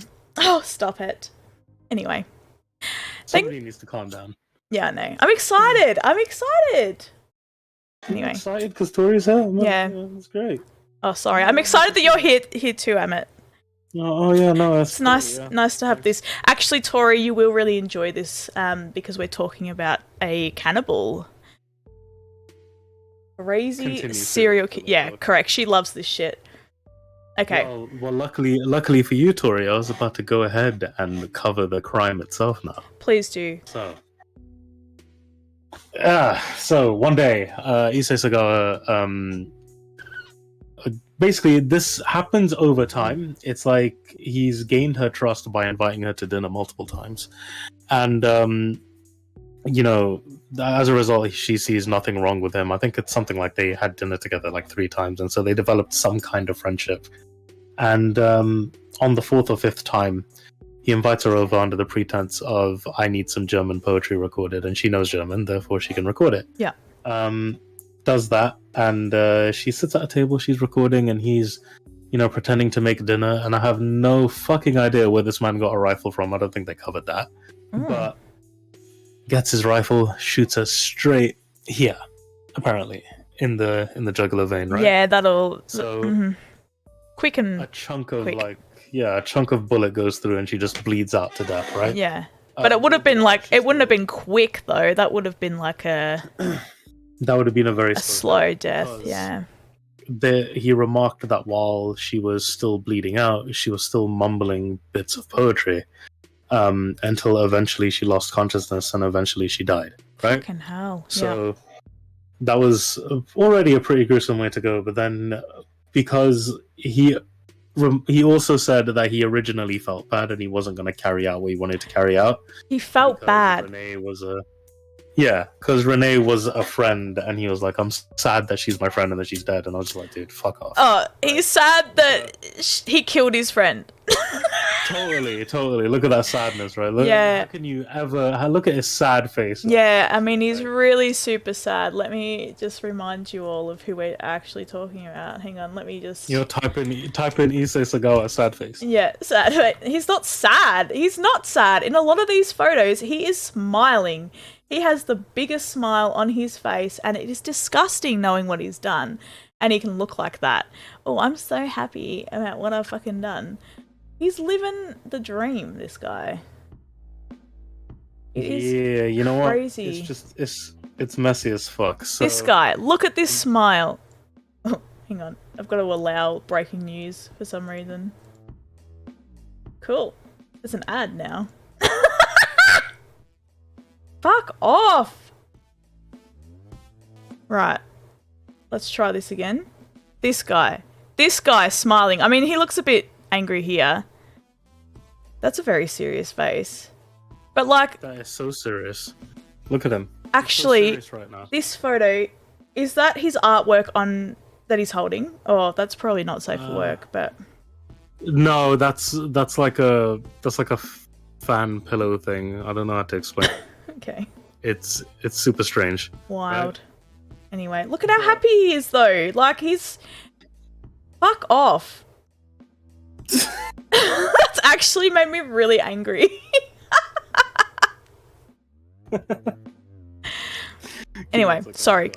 stop it. Anyway, Somebody needs to calm down. Yeah, I know. I'm excited. Anyway, Excited because Tori's here. Yeah. That's great. oh sorry, I'm excited that you're here too, Amit. Oh yeah, no, that's It's nice, yeah. nice to have this. Actually, Tori, you will really enjoy this because we're talking about a cannibal. Crazy Continue serial to- killer. Yeah, correct. She loves this shit. Okay. Well, luckily for you, Tori, I was about to go ahead and cover the crime itself now. Please do. So one day, Issei Sagawa, basically this happens over time. It's like he's gained her trust by inviting her to dinner multiple times, and you know, as a result, she sees nothing wrong with him. I think it's something like they had dinner together like 3 times, and so they developed some kind of friendship. And on the 4th or 5th time, he invites her over under the pretense of, I need some German poetry recorded, and she knows German, therefore she can record it. Yeah. Does that, and she sits at a table, she's recording, and he's, you know, pretending to make dinner, and I have no fucking idea where this man got a rifle from. I don't think they covered that. But gets his rifle, shoots her straight here, apparently, in the jugular vein, right? Yeah, that'll... So... Quick and... A chunk of, quick. a chunk of bullet goes through and she just bleeds out to death, right? Yeah. But it would have been like... It wouldn't have been quick, though. That would have been like a... That would have been a very slow death, yeah. He remarked that while she was still bleeding out, she was still mumbling bits of poetry until eventually she lost consciousness and eventually she died, right? Fucking hell. So that was already a pretty gruesome way to go, but then because he he also said that he originally felt bad and he wasn't going to carry out what he wanted to carry out. He felt because bad. Renee was because Renee was a friend, and he was like, "I'm sad that she's my friend and that she's dead." And I was just like, "Dude, fuck off." Oh, he's sad that he killed his friend. Totally. Look at that sadness, right? Look, Yeah. How can you ever look at his sad face? Yeah, I mean, he's really super sad. Let me just remind you all of who we're actually talking about. Hang on, let me just... Type in Issei Sagawa sad face. Yeah, sad. Wait, he's not sad. He's not sad. In a lot of these photos, he is smiling. He has the biggest smile on his face, and it is disgusting knowing what he's done. And he can look like that. Oh, I'm so happy about what I've fucking done. He's living the dream, this guy. It is you know what? crazy. It's messy as fuck. So... This guy, look at this smile. Oh, hang on. I've got to allow breaking news for some reason. Cool. There's an ad now. Fuck off! Right. Let's try this again. This guy smiling. I mean, he looks a bit angry here. That's a very serious face. But like... That is so serious. Look at him. Actually, so right now. This photo, is that his artwork that he's holding? Oh, that's probably not safe for work, but... No, that's like a fan pillow thing. I don't know how to explain it. Okay. It's super strange. Wild. Right? Anyway, look at how happy he is, though. Like, he's... Fuck off. That's actually made me really angry. Anyway, sorry.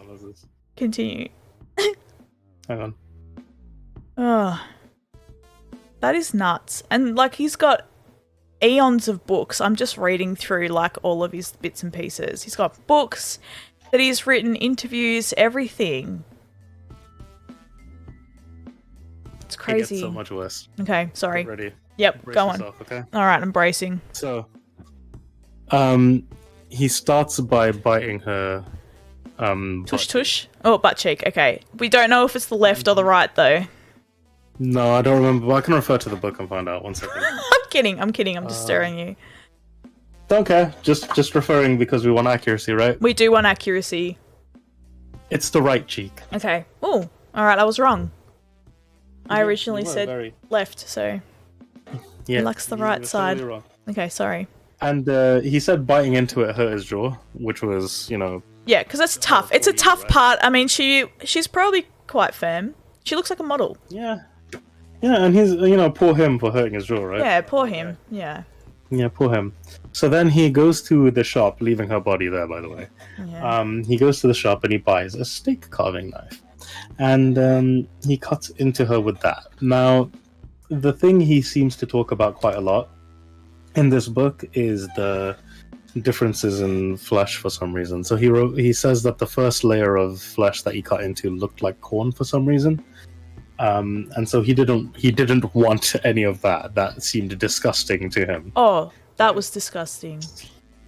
Continue. Hang on. Oh. That is nuts. And, like, he's got eons of books. I'm just reading through, like, all of his bits and pieces. He's got books that he's written, interviews, everything. It's crazy. It gets so much worse. Okay, sorry. Get ready. Yep, Brace go on. yourself, okay? Alright, I'm bracing. So, he starts by biting her, Tush tush? Oh, butt cheek, okay. We don't know if it's the left or the right, though. No, I don't remember, but I can refer to the book and find out. 1 second. I'm kidding, I'm just stirring you. Don't care. Just referring because we want accuracy, right? We do want accuracy. It's the right cheek. Okay. Oh, alright, I was wrong. I You originally were said very... left, so... Yeah, Lux the you right were side. totally wrong. Okay, sorry. And he said biting into it hurt his jaw, which was, Yeah, because it's tough. It's a tough right? part. I mean, she's probably quite firm. She looks like a model. Yeah, and he's, poor him for hurting his jaw, right? Yeah, poor him. Yeah. Yeah, poor him. So then he goes to the shop, leaving her body there, by the way. Yeah. He goes to the shop and he buys a steak carving knife. And he cuts into her with that. Now, the thing he seems to talk about quite a lot in this book is the differences in flesh for some reason. So he says that the first layer of flesh that he cut into looked like corn for some reason. And so he didn't want any of that. That seemed disgusting to him. Oh, that was disgusting.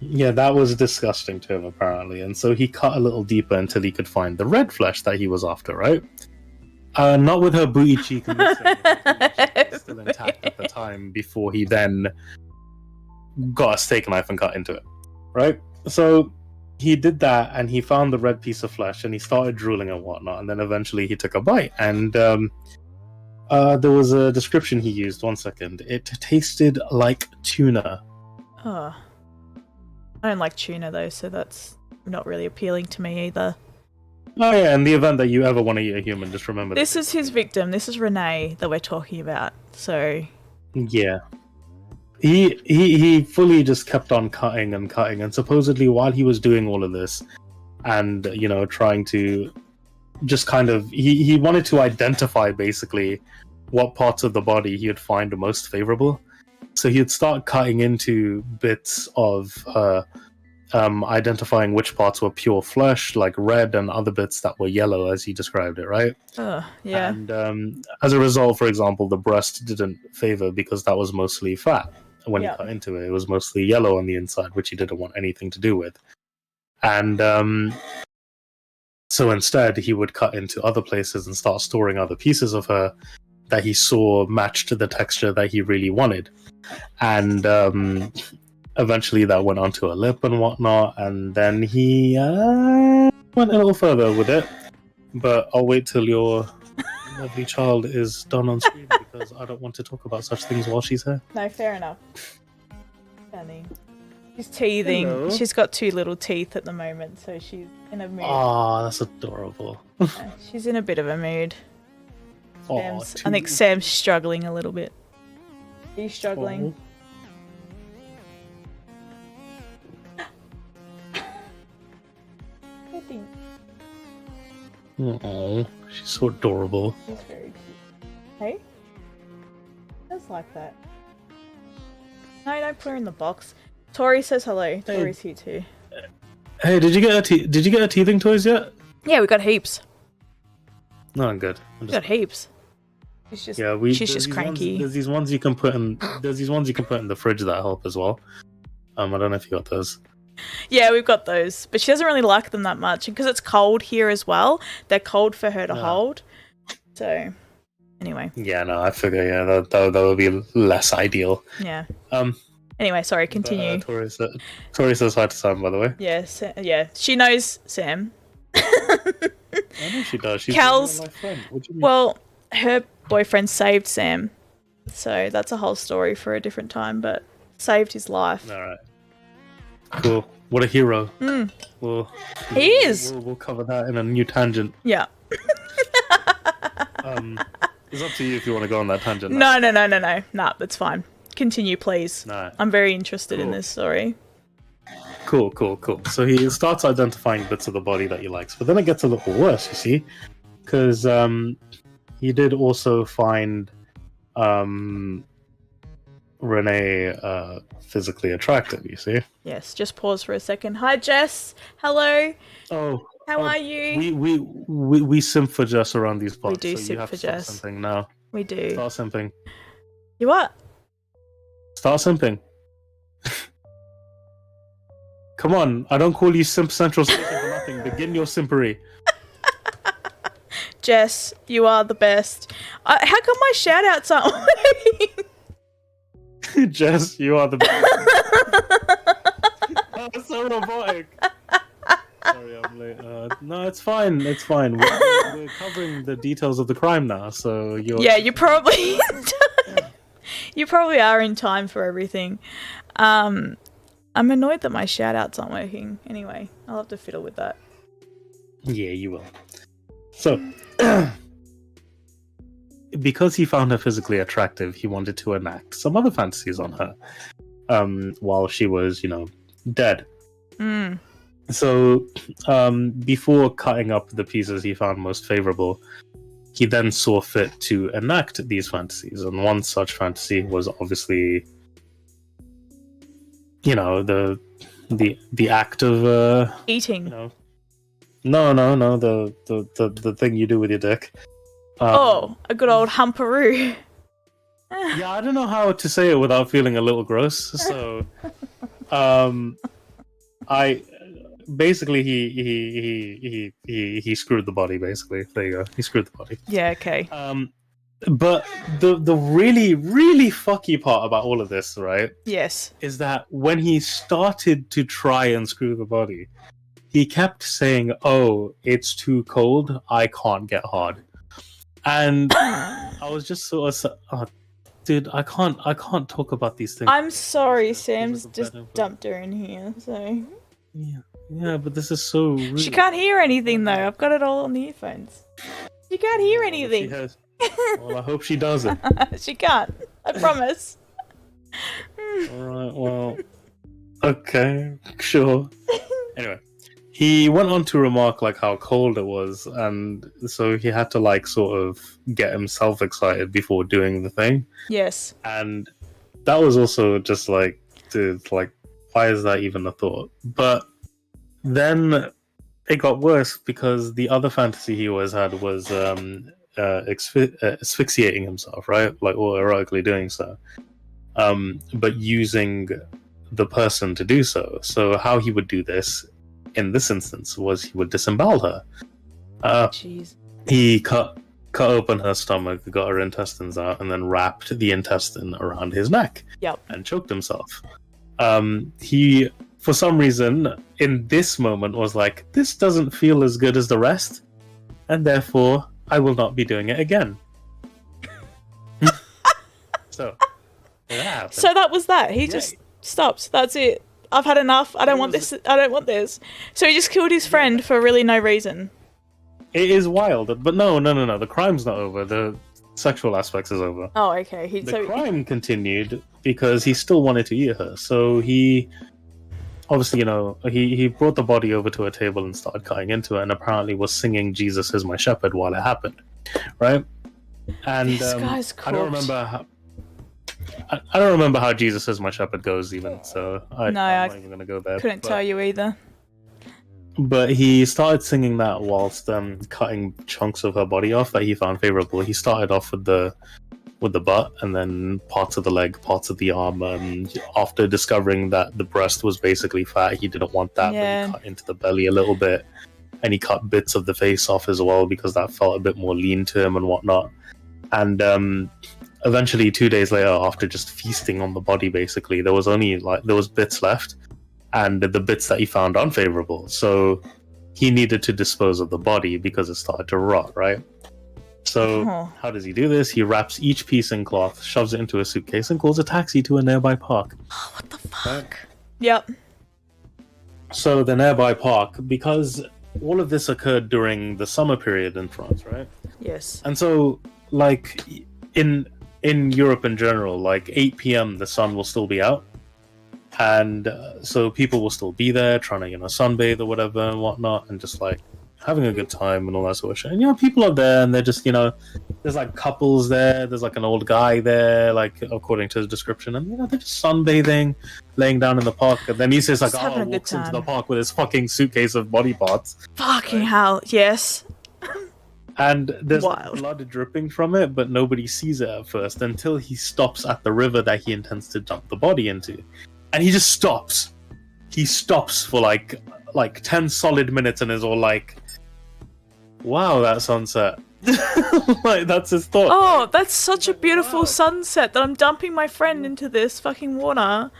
Yeah, that was disgusting to him, apparently. And so he cut a little deeper until he could find the red flesh that he was after, right? Not with her booty cheek and this thing, still intact at the time, before he then got a steak knife and cut into it, right? So he did that, and he found the red piece of flesh, and he started drooling and whatnot, and then eventually he took a bite, and there was a description he used. 1 second. It tasted like tuna. Oh. I don't like tuna, though, so that's not really appealing to me either. Oh yeah, in the event that you ever want to eat a human, just remember This is his victim. This is Renee that we're talking about, so... Yeah. He fully just kept on cutting, and supposedly while he was doing all of this, and, trying to just kind of... He wanted to identify, basically, what parts of the body he would find most favorable. So he'd start cutting into bits of identifying which parts were pure flesh, like red, and other bits that were yellow, as he described it, right? Yeah. And as a result, for example, the breast didn't favor because that was mostly fat. When he cut into it, it was mostly yellow on the inside, which he didn't want anything to do with. And so instead, he would cut into other places and start storing other pieces of her that he saw matched the texture that he really wanted, and eventually that went onto a lip and whatnot, and then he went a little further with it. But I'll wait till your lovely child is done on screen because I don't want to talk about such things while she's here. No, fair enough. Funny. She's teething. Hello. She's got 2 little teeth at the moment, so she's in a mood. Oh, that's adorable. She's in a bit of a mood. Oh, I think Sam's struggling a little bit. Are you struggling? Oh, she's so adorable. She's very cute. Hey? Just like that. No, don't put her in the box. Tori says hello. Hey. Tori's here too. Hey, did you get her teething toys yet? Yeah, we got heaps. No, I'm good. We got heaps. She's just, Yeah, she's just cranky. There's these ones you can put in. There's these ones you can put in the fridge that help as well. I don't know if you got those. Yeah, we've got those, but she doesn't really like them that much because it's cold here as well. They're cold for her to hold. So, anyway. Yeah, no, I figure that would be less ideal. Yeah. Anyway, sorry. Continue. Tori says hi to Sam, by the way. Yes. Yeah. She knows Sam. I know she does. She's Cal's- a real life friend. What do you mean? Well, her boyfriend saved Sam, so that's a whole story for a different time. But saved his life. All right. Cool. What a hero. He is. We'll cover that in a new tangent. Yeah. It's up to you if you want to go on that tangent. No. Nah, that's fine. Continue, please. No. I'm very interested in Cool. this story. Cool. So he starts identifying bits of the body that he likes, but then it gets a little worse, you see, because he did also find Renee physically attractive, you see. Yes, just pause for a second. Hi, Jess. Hello. Oh, How are you? we simp for Jess around these parts. do so simp you have for to start Jess. Simping now. We do. Start simping. You what? Start simping. Come on, I don't call you Simp Central Station for nothing. Begin your simpery. Jess, you are the best. How come my shout outs aren't working? Jess, you are the best. Oh, it's so robotic. Sorry, I'm late. No, it's fine. It's fine. We're covering the details of the crime now, so you're. Yeah, you probably you probably are in time for everything. I'm annoyed that my shout outs aren't working. Anyway, I'll have to fiddle with that. Yeah, you will. So, because he found her physically attractive, he wanted to enact some other fantasies on her, while she was, dead. So, before cutting up the pieces he found most favorable, he then saw fit to enact these fantasies, and one such fantasy was obviously, the act of Eating. No, the thing you do with your dick. A good old humperoo. Yeah, I don't know how to say it without feeling a little gross. So, I basically he screwed the body. Basically, there you go. He screwed the body. Yeah, okay. But the really really fucky part about all of this, right, Yes. is that when he started to try and screw the body, he kept saying, "Oh, it's too cold. I can't get hard." And I was just sort of, dude, I can't talk about these things. I'm sorry, Sam's just dumped her in here, so Yeah, but this is so rude. she can't hear anything though. I've got it all on the earphones. She can't hear anything. Well, I hope she doesn't. She can't. I promise. Alright, well, okay, sure. Anyway, he went on to remark how cold it was, and so he had to sort of get himself excited before doing the thing. Yes. And that was also just dude, why is that even a thought? But then it got worse because the other fantasy he always had was asphyxiating himself, right? Or erotically doing so, but using the person to do so. So how he would do this in this instance was he would disembowel her. Jeez. He cut cut open her stomach, got her intestines out, and then wrapped the intestine around his neck. Yep. And choked himself. He, for some reason, in this moment was like, this doesn't feel as good as the rest, and therefore I will not be doing it again. So that happened. So that was that. He just stopped. That's it. I've had enough. I don't want this. I don't want this. So he just killed his friend for really no reason. It is wild, but no. The crime's not over. The sexual aspects is over. Oh, okay. The crime continued because he still wanted to eat her. So he, obviously, he brought the body over to a table and started cutting into it, and apparently was singing "Jesus is my shepherd" while it happened, right? And This guy's I don't remember how "Jesus is my shepherd" goes even. So I'm not even gonna go there. Couldn't tell you either. But he started singing that whilst cutting chunks of her body off that he found favorable. He started off with the butt, and then parts of the leg, parts of the arm. After discovering that the breast was basically fat, he didn't want that. Yeah. But he cut into the belly a little bit, and he cut bits of the face off as well because that felt a bit more lean to him and whatnot. And eventually, 2 days later, after just feasting on the body, basically there was bits left. And the bits that he found unfavorable. So he needed to dispose of the body because it started to rot, right? So how does he do this? He wraps each piece in cloth, shoves it into a suitcase, and calls a taxi to a nearby park. Oh, what the fuck? Yep. So the nearby park, because all of this occurred during the summer period in France, right? Yes. And so, like, in Europe in general, like 8 p.m. the sun will still be out. And so people will still be there trying to, sunbathe or whatever and whatnot, and just like having a good time and all that sort of shit. And people are there, and they're just, there's like couples there. There's like an old guy there, like according to the description, and they're just sunbathing, laying down in the park. And then he's just like, walks into the park with his fucking suitcase of body parts. Fucking hell, yes. And there's blood dripping from it, but nobody sees it at first until he stops at the river that he intends to dump the body into. And he just stops. He stops for like 10 solid minutes and is all like, wow, that sunset. Like, that's his thought. Oh, that's such a beautiful sunset that I'm dumping my friend into this fucking water.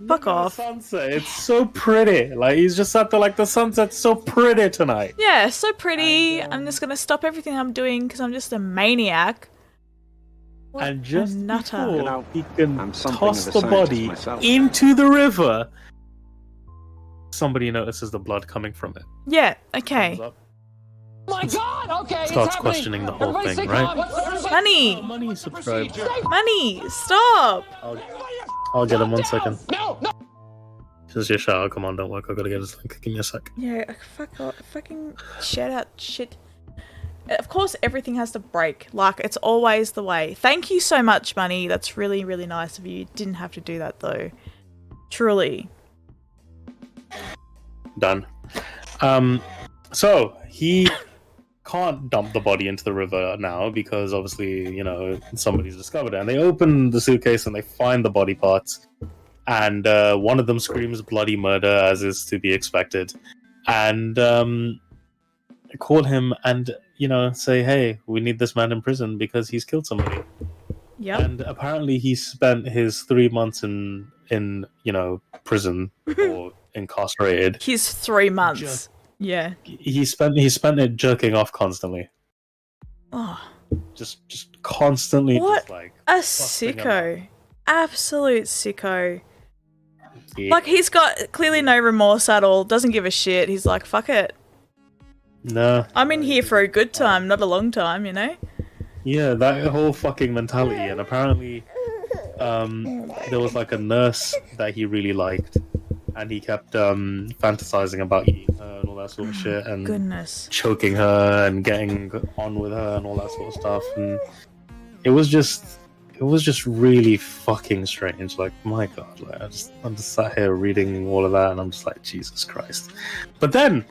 Fuck off. Sunset. It's so pretty. Like, he's just sat there like, the sunset's so pretty tonight. Yeah, so pretty. I'm just gonna stop everything I'm doing because I'm just a maniac. What and just nutter. Before he can toss the body into the river, somebody notices the blood coming from it. Yeah, okay. My God, okay. Starts questioning the whole thing, right? Money! Money, subscribe. Money! Stop! I'll get him 1 second. No! This is your shout out. Come on, don't work. I gotta get his link. Give me a sec. Yeah, fucking shout out shit. Of course, everything has to break. Like, it's always the way. Thank you so much, Money. That's really, really nice of you. Didn't have to do that, though. Truly. Done. So, he can't dump the body into the river now because, obviously, somebody's discovered it. And they open the suitcase and they find the body parts. And one of them screams bloody murder, as is to be expected. And call him and... say, hey, we need this man in prison because he's killed somebody. Yeah. And apparently he spent his 3 months in prison or incarcerated. His 3 months. Yeah. He spent it jerking off constantly. Oh. Just constantly. What just like a sicko. Absolute sicko. Yeah. Like, he's got clearly no remorse at all. Doesn't give a shit. He's like, fuck it. No. I'm in here for a good time, not a long time, Yeah, that whole fucking mentality. And apparently there was like a nurse that he really liked, and he kept fantasizing about eating her and all that sort of shit, and choking her and getting on with her and all that sort of stuff. And it was just really fucking strange. Like, my God, like I'm just sat here reading all of that, and I'm just like, Jesus Christ. But then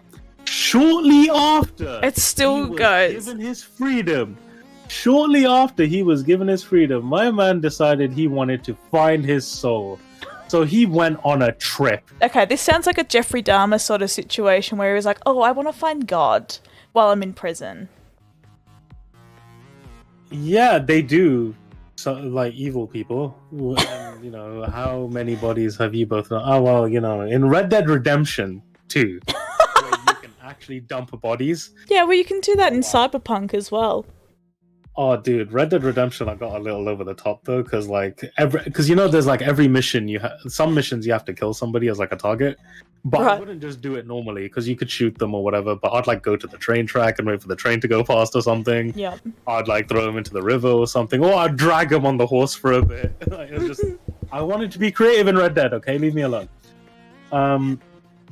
shortly after, it still goes. Given his freedom. Shortly after he was given his freedom, my man decided he wanted to find his soul. So he went on a trip. Okay, this sounds like a Jeffrey Dahmer sort of situation where he was like, oh, I want to find God while I'm in prison. Yeah, they do. So, like evil people. And, you know, how many bodies have you both known? Oh well, you know, in Red Dead Redemption 2, where you can actually dump bodies. Yeah, well, you can do that in Cyberpunk as well. Oh, dude, Red Dead Redemption, I got a little over the top though, because you know, there's like every mission some missions you have to kill somebody as like a target, but Right. I wouldn't just do it normally because you could shoot them or whatever. But I'd like go to the train track and wait for the train to go past or something. Yeah. I'd like throw them into the river or something, or I'd drag them on the horse for a bit. Like, it was just, I wanted to be creative in Red Dead. Okay, leave me alone.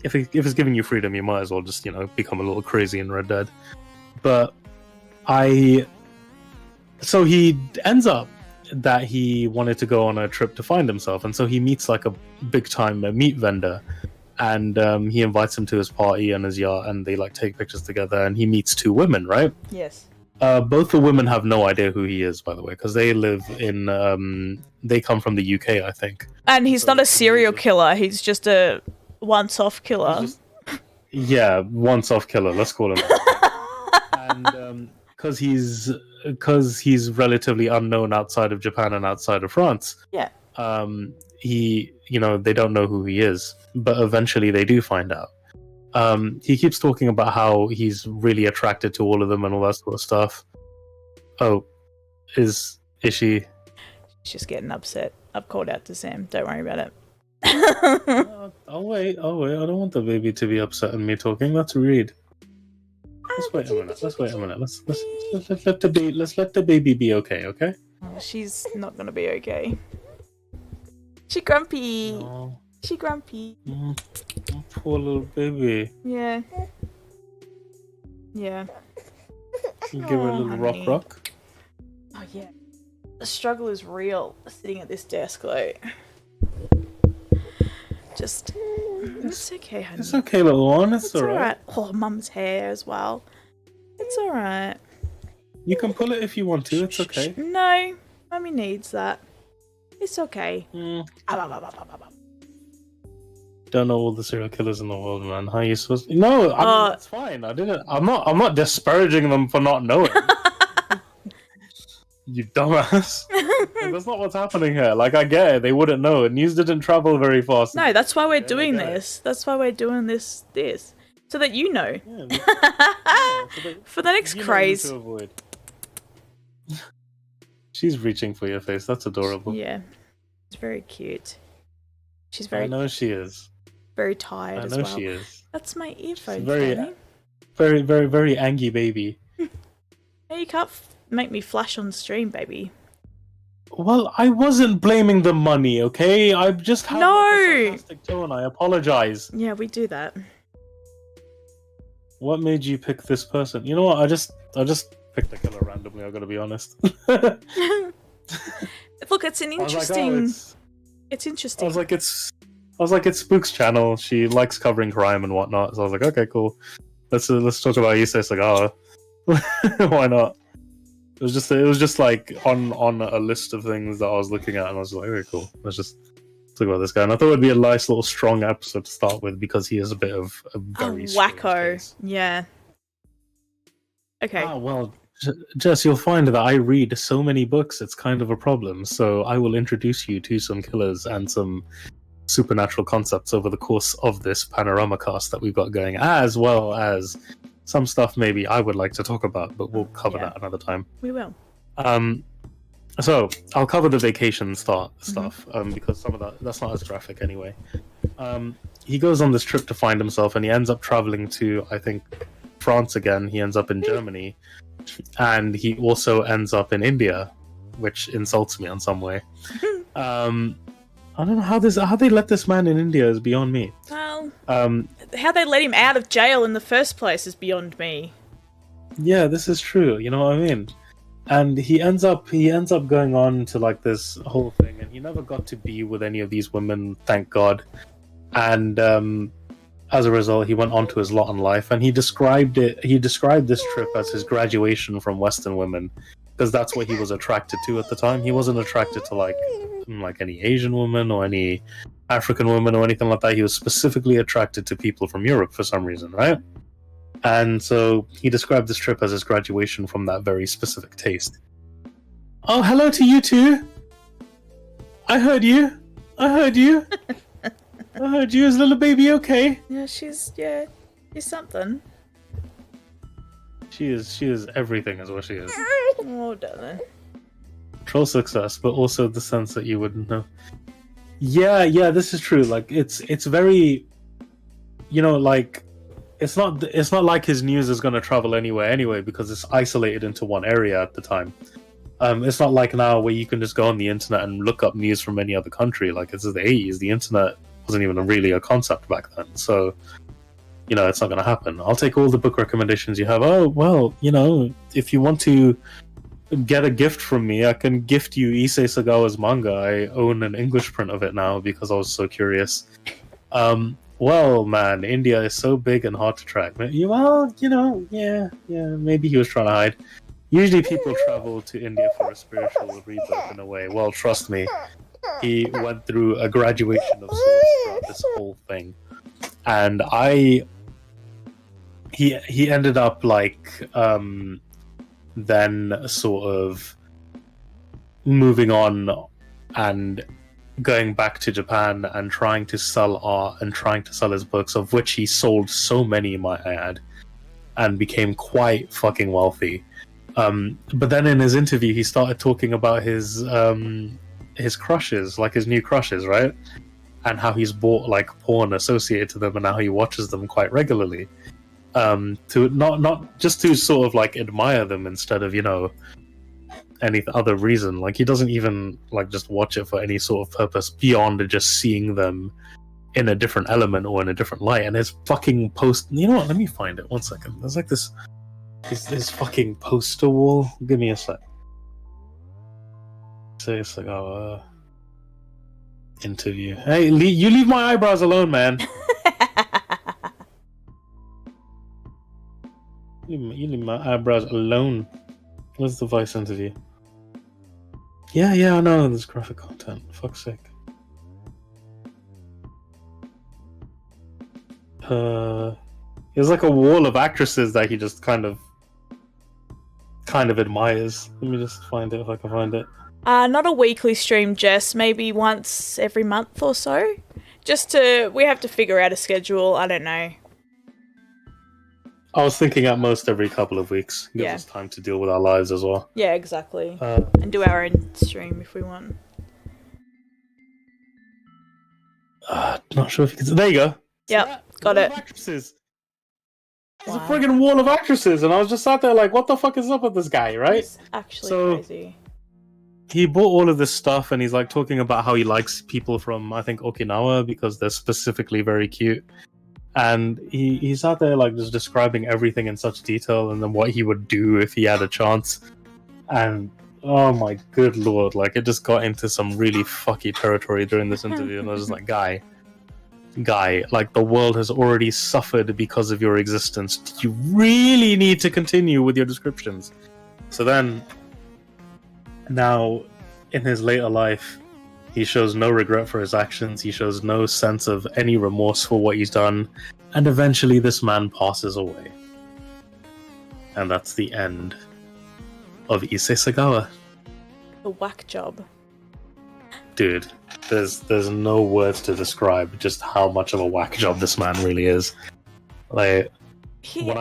If it's giving you freedom, you might as well just, you know, become a little crazy in Red Dead. But so he ends up that he wanted to go on a trip to find himself, and so he meets like a big time meat vendor, and he invites him to his party and his yacht, and they like take pictures together, and he meets two women, right? Yes. Both the women have no idea who he is, by the way, because they live in they come from the UK, I think. And he's not a serial killer, he's just a once-off killer. Yeah, once-off killer, let's call him. And because he's relatively unknown outside of Japan and outside of France. Yeah. He, you know, they don't know who he is, but eventually they do find out. He keeps talking about how he's really attracted to all of them and all that sort of stuff. Oh, is she? She's just getting upset. I've called out to Sam. Don't worry about it. I'll wait. I don't want the baby to be upset at me talking. Let's read. Let's wait a minute. Let's let the baby be okay. Okay. Oh, she's not gonna be okay. She grumpy. Oh, She grumpy. poor little baby. Yeah. Yeah. You give her a little honey. rock. Oh yeah. The struggle is real sitting at this desk though. Just it's okay, honey. It's okay, little one. It's It's alright. alright. Oh, mum's hair as well. It's alright. You can pull it if you want to. It's okay. No, mummy needs that. It's okay. Don't know all the serial killers in the world, man. How are you supposed to? No, I mean, that's fine. I'm not disparaging them for not knowing. You dumbass. Like, that's not what's happening here. Like, I get it. They wouldn't know. News didn't travel very fast. No, that's why we're doing this. That's why we're doing this. So that you know. Yeah, For the next you know craze. who to avoid. She's reaching for your face. That's adorable. Yeah. It's very cute. She's very I know she is. very tired I as know well. she is. That's my earphones, very- Danny. Very, very, very angry baby. Hey, you can't make me flash on stream, baby. Well, I wasn't blaming the money, okay? I just had like, a sarcastic tone. I apologize. Yeah, we do that. What made you pick this person? You know what? I just picked a killer randomly. I gotta be honest. Look, it's an interesting. I it's was interesting. like, it's Spook's channel. She likes covering crime and whatnot. So I was like, okay, cool. Let's talk about Issei Sagawa. Why not? It was just like on a list of things that I was looking at, and I was like, okay, cool. Let's just talk about this guy. And I thought it'd be a nice little strong episode to start with because he is a bit of a very strange wacko. case. Yeah. Okay. Ah, well, Jess, you'll find that I read so many books, it's kind of a problem. So I will introduce you to some killers and some supernatural concepts over the course of this Panorama cast that we've got going, as well as some stuff maybe I would like to talk about, but we'll cover that another time. We will. So I'll cover the vacation stuff, because some of that's not as graphic anyway. He goes on this trip to find himself, and he ends up traveling to, I think, France again. He ends up in Germany, and he also ends up in India, which insults me in some way. I don't know how they let this man in India is beyond me. Well, how they let him out of jail in the first place is beyond me. Yeah, this is true. You know what I mean? And he ends up going on to like this whole thing, and he never got to be with any of these women, thank God. And as a result, he went on to his lot in life, and he described this trip as his graduation from Western women, because that's what he was attracted to at the time. He wasn't attracted to like any Asian woman or any African woman or anything like that. He was specifically attracted to people from Europe for some reason, right? And so he described this trip as his graduation from that very specific taste. Oh, hello to you too. I heard you. I heard you. I heard you. Is little baby okay? Yeah, she's something. She is everything is what she is. Oh, darling. Troll success, but also the sense that you wouldn't know. Yeah, this is true. Like it's very, like it's not like his news is going to travel anywhere anyway because it's isolated into one area at the time. It's not like now where you can just go on the internet and look up news from any other country. Like it's the 80s, the internet wasn't even really a concept back then. So, it's not going to happen. I'll take all the book recommendations you have. Oh, well, if you want to get a gift from me, I can gift you Issei Sagawa's manga. I own an English print of it now because I was so curious. Well, man, India is so big and hard to track. Well, yeah, maybe he was trying to hide. Usually people travel to India for a spiritual rebirth in a way. Well, trust me, he went through a graduation of sorts throughout this whole thing. And he ended up then sort of moving on and going back to Japan and trying to sell art and trying to sell his books, of which he sold so many, might I add, and became quite fucking wealthy. But then in his interview, he started talking about his crushes, like his new crushes, right? And how he's bought like porn associated to them, and how he watches them quite regularly. To not just to sort of like admire them instead of any other reason. Like he doesn't even like just watch it for any sort of purpose beyond just seeing them in a different element or in a different light. And his fucking post, let me find it 1 second. There's like this fucking poster wall. Give me a sec. Say it's like our interview. Hey, you leave my eyebrows alone, man. You leave my eyebrows alone. Where's the Vice interview? Yeah, I know there's graphic content. Fuck's sake. There's like a wall of actresses that he just kind of admires. Let me just find it if I can find it. Not a weekly stream, Jess. Maybe once every month or so. We have to figure out a schedule. I don't know. I was thinking at most every couple of weeks. Gives us time to deal with our lives as well. Yeah, exactly. And do our own stream if we want. Not sure if you can. There you go. Yep, got it. Actresses. There's a friggin' wall of actresses, and I was just sat there like, what the fuck is up with this guy, right? It's actually crazy. He bought all of this stuff, and he's like talking about how he likes people from, I think, Okinawa because they're specifically very cute. And he's out there like just describing everything in such detail, and then what he would do if he had a chance. And oh my good lord, like it just got into some really fucky territory during this interview, and I was just like, guy, like the world has already suffered because of your existence. Do you really need to continue with your descriptions? So then, now in his later life, he shows no regret for his actions. He shows no sense of any remorse for what he's done. And eventually this man passes away. And that's the end of Issei Sagawa. A whack job. Dude, there's no words to describe just how much of a whack job this man really is. Like, when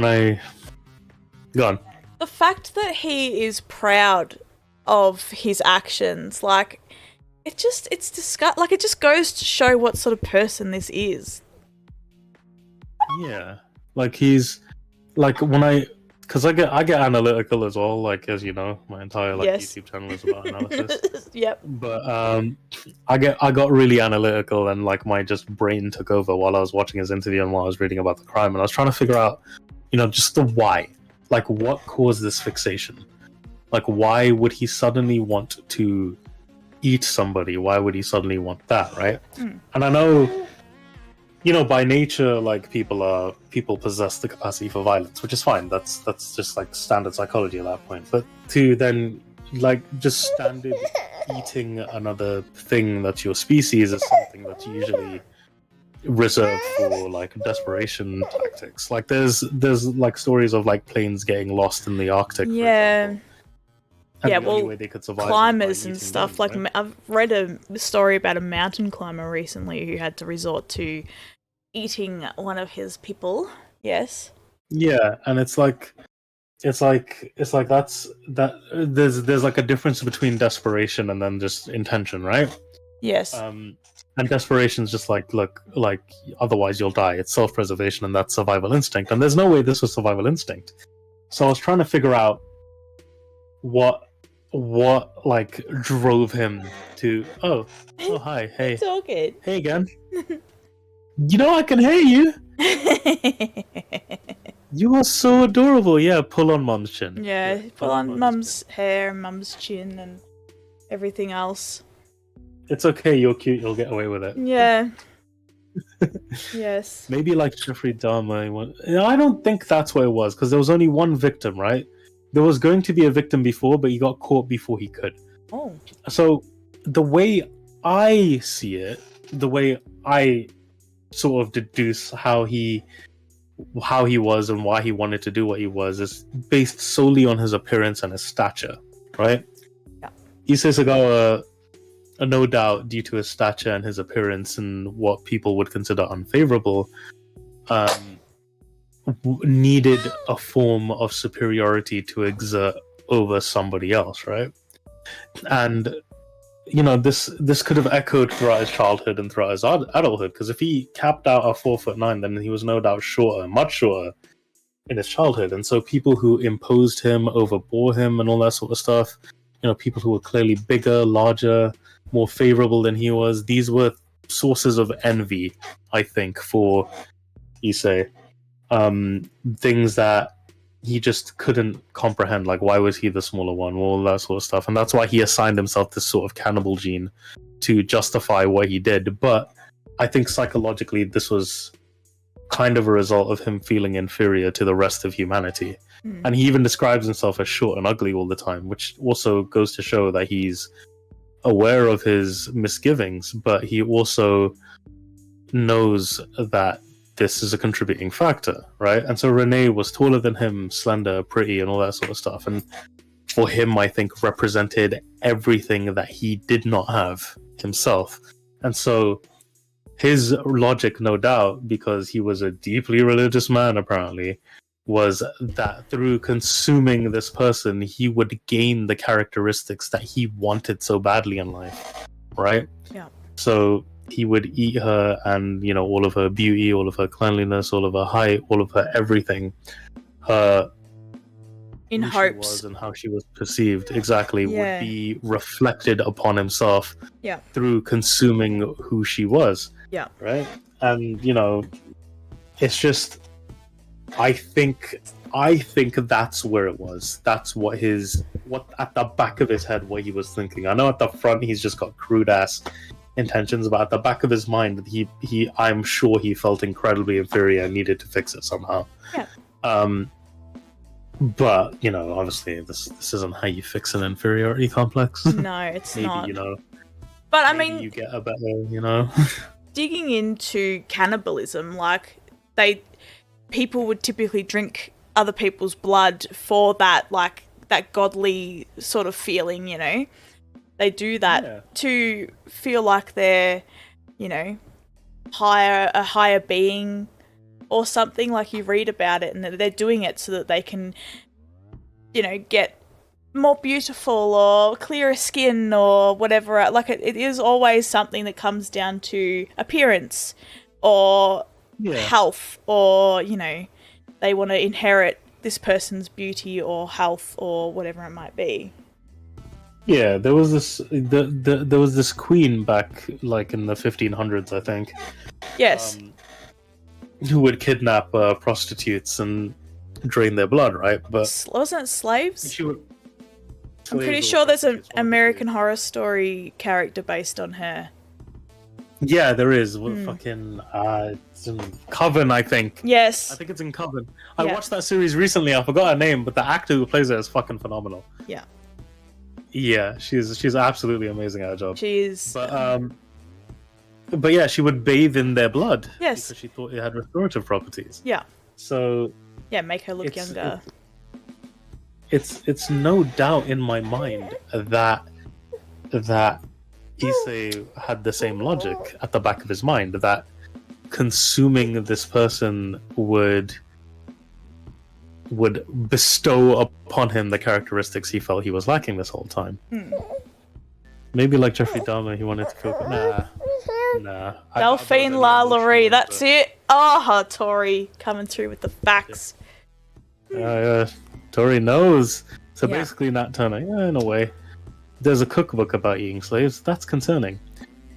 I... Go on. The fact that he is proud of his actions, like... It's disgusting. Like, it just goes to show what sort of person this is. Yeah. Like, he's... Like, because I get analytical as well, like, as you know, my entire YouTube channel is about analysis. Yep. But I got really analytical, and like my just brain took over while I was watching his interview and while I was reading about the crime, and I was trying to figure out, just the why. Like, what caused this fixation? Like, why would he suddenly want to eat somebody? Why would he suddenly want that, right? And I know, by nature, like people possess the capacity for violence, which is fine. That's just like standard psychology at that point. But to then like just standard eating another thing that's your species is something that's usually reserved for like desperation tactics. Like there's like stories of like planes getting lost in the Arctic. Yeah. And Yeah, the only well, way they could survive climbers is by and eating stuff. them, Like right? I've read a story about a mountain climber recently who had to resort to eating one of his people. Yes. Yeah, and it's like that's that. There's like a difference between desperation and then just intention, right? Yes. And desperation is just like, look, like otherwise you'll die. It's self-preservation and that's survival instinct. And there's no way this was survival instinct. So I was trying to figure out what like drove him to. Oh hi, hey, It's all good. hey again. You know I can hear you. You are so adorable. Yeah, pull on Mom's chin. Yeah, pull on Mum's Mum's hair, Mum's chin, and everything else. It's okay. You're cute. You'll get away with it. Yeah. Yes. Maybe like Jeffrey Dahmer. I don't think that's what it was because there was only one victim, right? There was going to be a victim before, but he got caught before he could. Oh. So the way I see it, the way I sort of deduce how he was and why he wanted to do what he was is based solely on his appearance and his stature, right? Yeah. Issei Sagawa, no doubt due to his stature and his appearance and what people would consider unfavorable, needed a form of superiority to exert over somebody else, right? And you know, this could have echoed throughout his childhood and throughout his adulthood, because if he capped out at 4'9", then he was no doubt shorter, much shorter in his childhood. And so people who imposed him, overbore him, and all that sort of stuff, you know, people who were clearly bigger, larger, more favorable than he was, these were sources of envy, I think, for Issei. Things that he just couldn't comprehend, like why was he the smaller one, all that sort of stuff. And that's why he assigned himself this sort of cannibal gene to justify what he did. But I think psychologically this was kind of a result of him feeling inferior to the rest of humanity. And he even describes himself as short and ugly all the time, which also goes to show that he's aware of his misgivings, but he also knows that this is a contributing factor, right? And so Renee was taller than him, slender, pretty, and all that sort of stuff. And for him, I think, represented everything that he did not have himself. And so his logic, no doubt, because he was a deeply religious man, apparently, was that through consuming this person, he would gain the characteristics that he wanted so badly in life, right? Yeah. So he would eat her, and you know, all of her beauty, all of her cleanliness, all of her height, all of her everything, her In who hopes. she was and how she was perceived exactly Yeah. would be reflected upon himself Yeah. through consuming who she was. Yeah. Right? And you know, it's just I think that's where it was. That's what at the back of his head what he was thinking. I know at the front he's just got crude ass intentions, but at the back of his mind he I'm sure he felt incredibly inferior and needed to fix it somehow. Yeah. But you know, obviously this isn't how you fix an inferiority complex. No, it's Maybe, not. you know, But I maybe mean, you get a better, you know. digging into cannibalism, like people would typically drink other people's blood for that, like that godly sort of feeling, you know. They do that to feel like they're, you know, a higher being or something. Like you read about it, and they're doing it so that they can, you know, get more beautiful or clearer skin or whatever. Like it is always something that comes down to appearance or health, or you know, they want to inherit this person's beauty or health or whatever it might be. Yeah, there was this queen back like in the 1500s, I think. Yes. Who would kidnap prostitutes and drain their blood, right? But wasn't it slaves? she would. I'm pretty sure there's an American Horror Story character based on her. Yeah, there is. Fucking it's in Coven, I think. Yes. I think it's in Coven. I watched that series recently. I forgot her name, but the actor who plays her is fucking phenomenal. Yeah. Yeah, she's absolutely amazing at her job. She is. But yeah, she would bathe in their blood. Yes. Because she thought it had restorative properties. Yeah. So. Yeah, make her look younger. it's no doubt in my mind that Issei had the same logic at the back of his mind, that consuming this person would bestow upon him the characteristics he felt he was lacking this whole time. Maybe like Jeffrey Dahmer, he wanted to feel. Nah. Delphine Lalaurie, that's it. Ah, Tori coming through with the facts. Tori knows. So Yeah. basically, Nat Turner, in a way. There's a cookbook about eating slaves. That's concerning.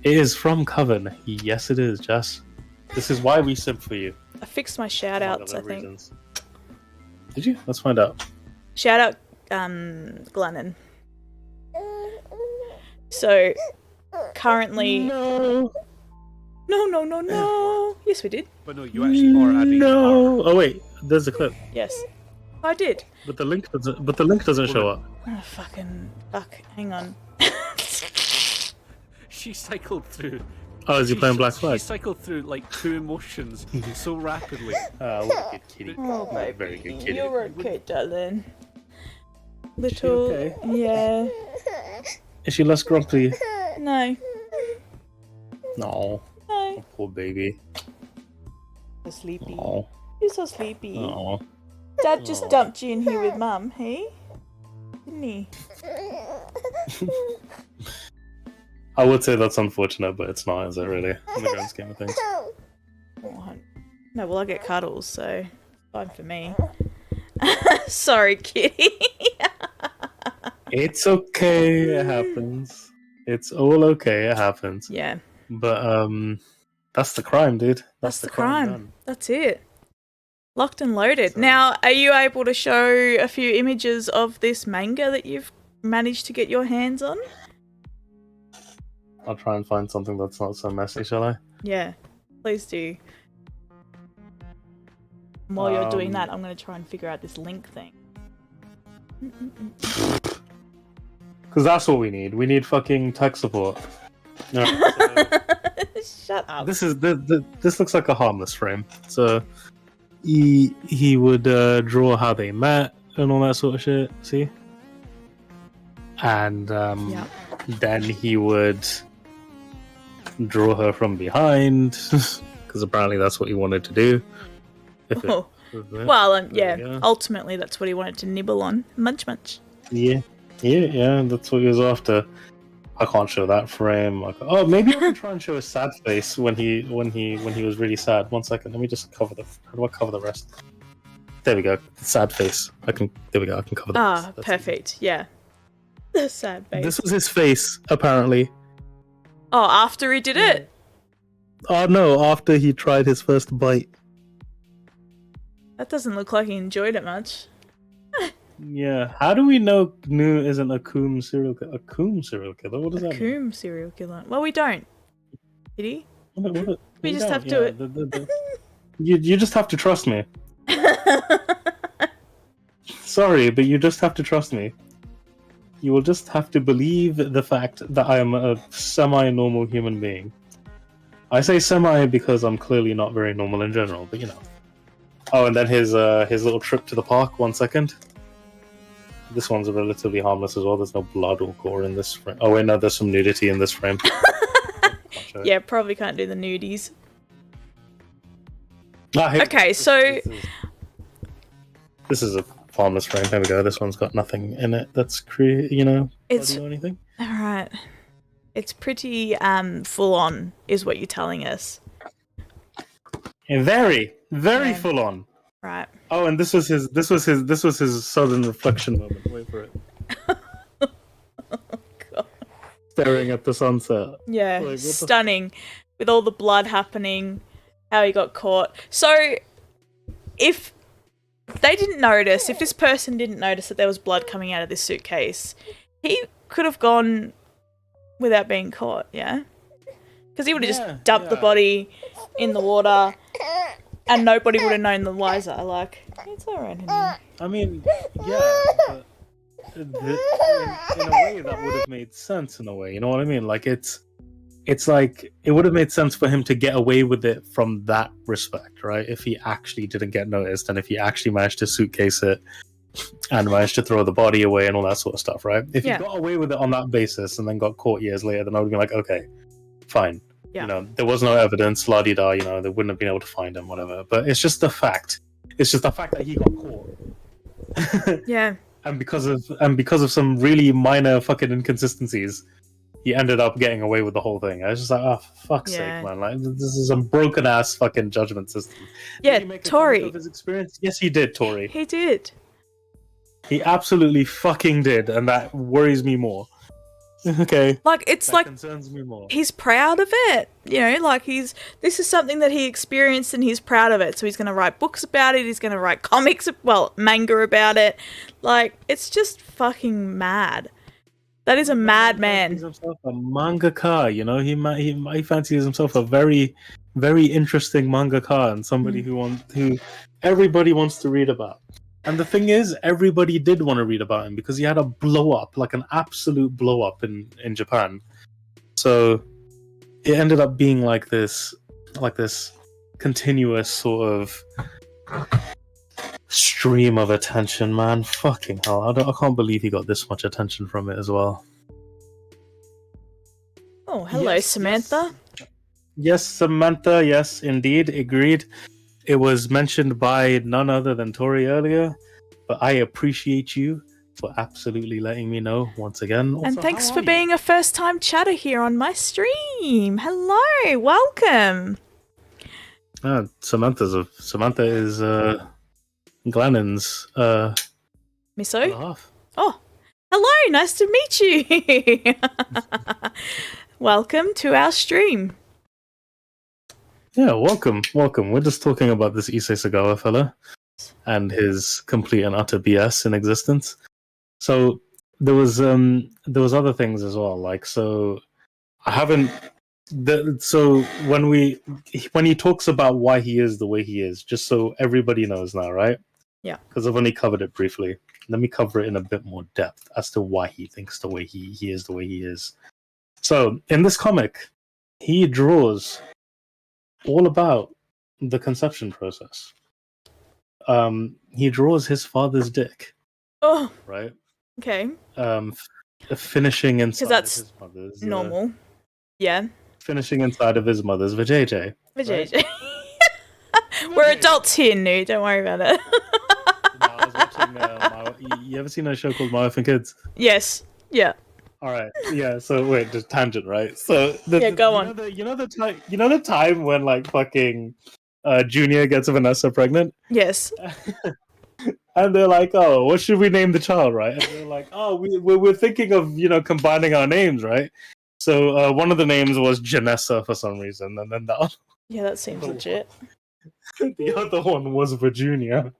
It is from Coven. Yes, it is, Jess. This is why we simp for you. I fixed my shout outs, I think. Reasons. Did you? Let's find out. Shout out Glennon. So currently No. Yes we did. But no, you actually are adding. No. Oh wait, there's a clip. Yes. I did. But the link doesn't show up. Oh fuck. Hang on. She cycled through. Oh, is he playing Black Flag? She cycled through like 2 emotions so rapidly. What a good kitty. Oh baby. Very good kitty. You're okay, darling. Little okay? Yeah. Is she less grumpy? No. No. No. Poor baby. So sleepy. Oh. You're so sleepy. Oh. Dad just dumped you in here with Mum, hey? Didn't he? I would say that's unfortunate, but it's not, is it really? In the grand scheme of things. Oh, no, well I get cuddles, so fine for me. Sorry, kitty. It's okay, it happens. It's all okay, it happens. Yeah. But that's the crime, dude. That's the crime. done. That's it. Locked and loaded. So- Now, are you able to show a few images of this manga that you've managed to get your hands on? I'll try and find something that's not so messy, shall I? Yeah, please do. And while you're doing Um, that, I'm going to try and figure out this link thing. Because that's what we need. We need fucking tech support. No, Shut up. this looks like a harmless frame. So he would draw how they met and all that sort of shit. See, and Yeah. then he would draw her from behind because apparently that's what he wanted to do. If it Oh. was there. Well, There yeah, we go. ultimately that's what he wanted to nibble on. Munch. Yeah, that's what he was after. I can't show that frame. Oh, maybe I can try and show a sad face when he was really sad. 1 second, let me just cover the. How do I cover the rest? There we go. Sad face. There we go. I can cover the rest. Ah, That's perfect. Yeah. The sad easy. face. This was his face, apparently. Oh, after he did it? Oh no! After he tried his first bite. That doesn't look like he enjoyed it much. Yeah. How do we know Gnu isn't a Coom serial killer? A Coom serial killer? What does that mean? Coom serial killer. Well, we don't. Did he? What? We You just don't, have to- You just have to trust me. Sorry, but you just have to trust me. You will just have to believe the fact that I am a semi-normal human being. I say semi because I'm clearly not very normal in general, but you know. Oh, and then his little trip to the park. 1 second. This one's relatively harmless as well. There's no blood or gore in this frame. Oh wait, no, there's some nudity in this frame. Can't show it. Yeah, probably can't do the nudies. Ah, here- Okay, so This is a harmless frame. There we go. This one's got nothing in it that's it's bloody or anything. alright. It's pretty full on, is what you're telling us. And very Yeah. full on. Right. Oh, and this was his sudden reflection moment. Wait for it. God. Staring at the sunset. Yeah, Like, what the- stunning. With all the blood happening, how he got caught. So, if they didn't notice, if this person didn't notice that there was blood coming out of this suitcase, he could have gone without being caught, yeah? Because he would have Yeah, just dumped the yeah. body in the water and nobody would have known the wiser. Like, it's alright, honey. I mean, yeah, but in a way that would have made sense. In a way, you know what I mean? Like it's like it would have made sense for him to get away with it from that respect, right? If he actually didn't get noticed and if he actually managed to suitcase it and managed to throw the body away and all that sort of stuff, right? If Yeah. he got away with it on that basis and then got caught years later, then I would be like, okay, fine. Yeah. You know, there was no evidence, la-di-da, you know, they wouldn't have been able to find him, whatever. But it's just the fact. It's just the fact that he got caught. Yeah. And because of some really minor fucking inconsistencies, he ended up getting away with the whole thing. I was just like, oh, for fuck's sake, man! Like, this is a broken ass fucking judgment system. Yeah, did he make a Tori. comic of his experience? Yes, he did, Tori. He did. He absolutely fucking did, and that worries me more. Okay. Like, it's that like concerns me more. he's proud of it. You know, like this is something that he experienced and he's proud of it. So he's going to write books about it. He's going to write comics, manga about it. Like, it's just fucking mad. That is a madman. He's himself a mangaka, you know. He fancies himself a very, very interesting mangaka and somebody who everybody wants to read about. And the thing is, everybody did want to read about him because he had a blow up, like an absolute blow up in Japan. So it ended up being like this continuous sort of stream of attention, man. Fucking hell, I can't believe he got this much attention from it as well. Oh, hello, Yes, Samantha. Yes, Samantha. Yes, indeed, agreed. It was mentioned by none other than Tori earlier, but I appreciate you for absolutely letting me know once again. Also, And thanks how for are being a first-time chatter here on my stream. Hello, welcome. you? Samantha is Glennon's Miso? half. Oh, hello, nice to meet you. Welcome to our stream. Yeah, welcome. We're just talking about this Issei Sagawa fella and his complete and utter BS in existence. So there was other things as well. Like, so I haven't. So when he talks about why he is the way he is, just so everybody knows now, right? Yeah. Because I've only covered it briefly. Let me cover it in a bit more depth as to why he thinks the way he is the way he is. So in this comic, he draws all about the conception process. He draws his father's dick, Oh, right? okay. Finishing inside that's of his mother's Normal. Yeah. finishing inside of his mother's vajayjay. Vajayjay. We're adults here, Nu. Don't worry about it. I was watching. You ever seen a show called My Wife and Kids? Yes. Yeah. All right. Yeah. So wait, just tangent, right? So Go on. You know the time when like fucking Junior gets Vanessa pregnant, Yes. and they're like, "Oh, what should we name the child?" Right? And they're like, "Oh, we're thinking of combining our names, right?" So one of the names was Janessa for some reason, and then Yeah, that seems legit. the other one was Virginia.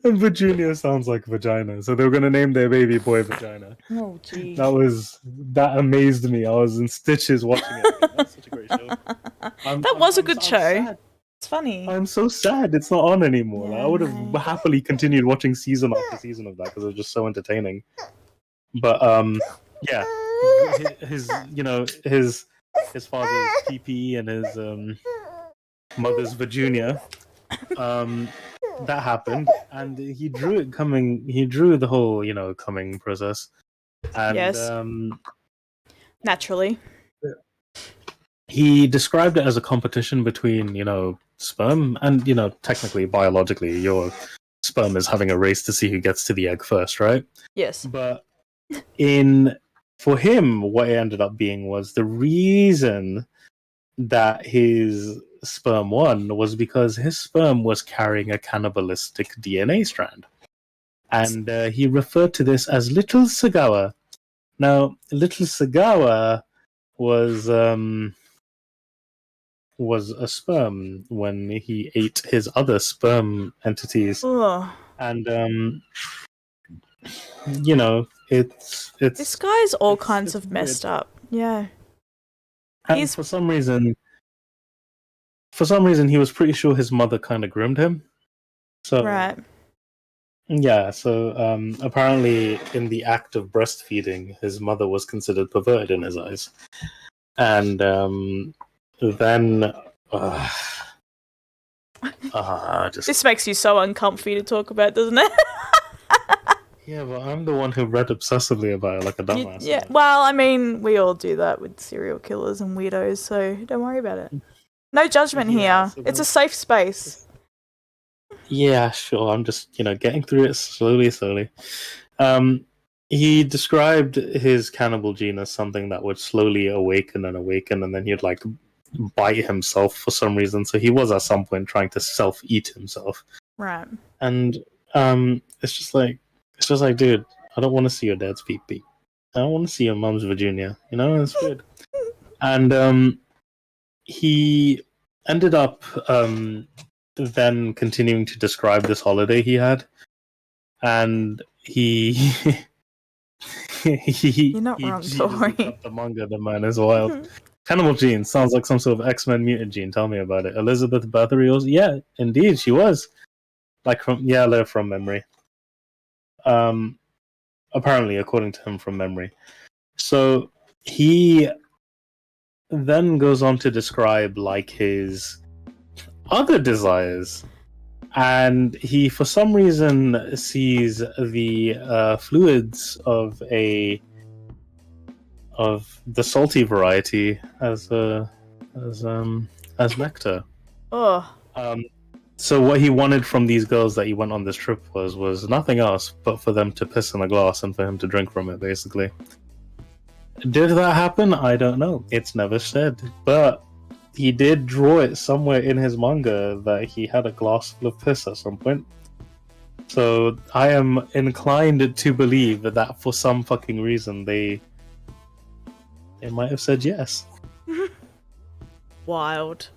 And Virginia sounds like vagina, so they were gonna name their baby boy Vagina. Oh, gee. That amazed me. I was in stitches watching it. That's such a great show. That was a good show. Sad. It's funny. I'm so sad it's not on anymore. Yeah, I would have happily continued watching season after season of that because it was just so entertaining. But yeah, his father's PP and his mother's Virginia. That happened, and he drew it coming. He drew the whole, coming process, and Yes. Naturally. he described it as a competition between, sperm and, technically biologically, your sperm is having a race to see who gets to the egg first, right? Yes. But for him, what it ended up being was the reason that his sperm won was because his sperm was carrying a cannibalistic DNA strand, and he referred to this as Little Sagawa. Now, Little Sagawa was a sperm when he ate his other sperm entities, Ugh. and it's This guy's all it's- kinds it's of messed weird. up. Yeah. And He's- for some reason, he was pretty sure his mother kind of groomed him. So Right. yeah, so apparently in the act of breastfeeding, his mother was considered perverted in his eyes, and then Just This makes you so uncomfy to talk about, doesn't it? yeah, but I'm the one who read obsessively about it like a dumbass. Yeah, well, I mean, we all do that with serial killers and weirdos, so don't worry about it. No judgment Yeah, here. so It's a safe space. Yeah, sure. I'm just, getting through it slowly. He described his cannibal gene as something that would slowly awaken, and then he'd like bite himself for some reason. So he was at some point trying to self-eat himself. Right. And it's just like, dude, I don't want to see your dad's pee-pee. I don't want to see your mom's Virginia. It's weird. And he ended up then continuing to describe this holiday he had, and he You're not wrong, Jesus, Tori. looked up the manga. The man is wild. Cannibal gene sounds like some sort of X-Men mutant gene. Tell me about it. Elizabeth Bathory was, yeah, indeed, she was. Like from memory. Apparently, according to him, from memory. So he then goes on to describe like his other desires, and he for some reason sees the fluids of the salty variety as nectar. Oh, So what he wanted from these girls that he went on this trip was nothing else but for them to piss in a glass and for him to drink from it, basically. Did that happen? I don't know. It's never said. But he did draw it somewhere in his manga that he had a glass full of piss at some point. So I am inclined to believe that for some fucking reason they might have said yes. wild.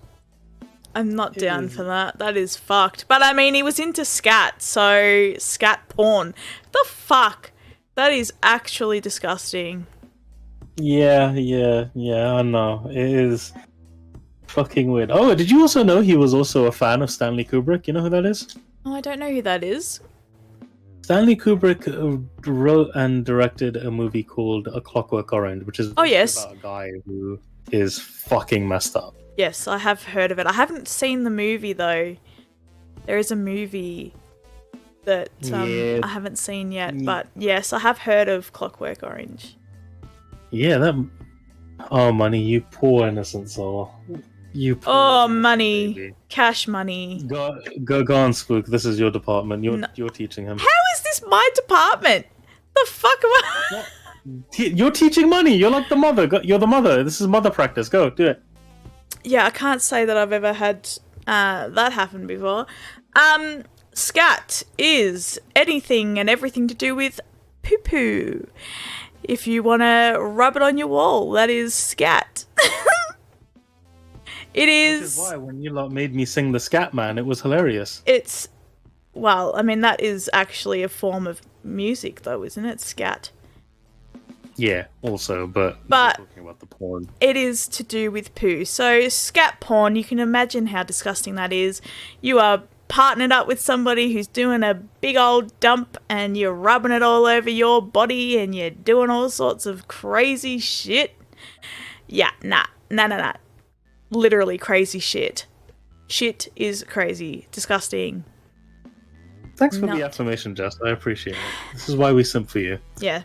I'm not down for that. That is fucked. But I mean, he was into scat, so scat porn. The fuck? That is actually disgusting. Yeah, I know. It is fucking weird. Oh, did you also know he was also a fan of Stanley Kubrick? You know who that is? Oh, I don't know who that is. Stanley Kubrick wrote and directed a movie called A Clockwork Orange, which is yes, about a guy who is fucking messed up. Yes, I have heard of it. I haven't seen the movie though. There is a movie that I haven't seen yet, but yes, I have heard of Clockwork Orange. Yeah, that. Oh, money, you poor innocent soul. You. Poor money, baby. Cash money. Go on, Spook. This is your department. You're teaching him. How is this my department? The fuck am I? You're teaching money. You're like the mother. You're the mother. This is mother practice. Go do it. Yeah, I can't say that I've ever had that happen before. Scat is anything and everything to do with poo-poo. If you want to rub it on your wall, that is scat. It is... Which is why when you lot made me sing the Scat Man, it was hilarious. It's... Well, I mean, that is actually a form of music, though, isn't it? Scat. Yeah, also, but we're talking about the porn. It is to do with poo. So, scat porn, you can imagine how disgusting that is. You are partnered up with somebody who's doing a big old dump and you're rubbing it all over your body and you're doing all sorts of crazy shit. Yeah, nah. Literally crazy shit. Shit is crazy. Disgusting. Thanks for the affirmation, Jess. I appreciate it. This is why we simp for you. Yeah.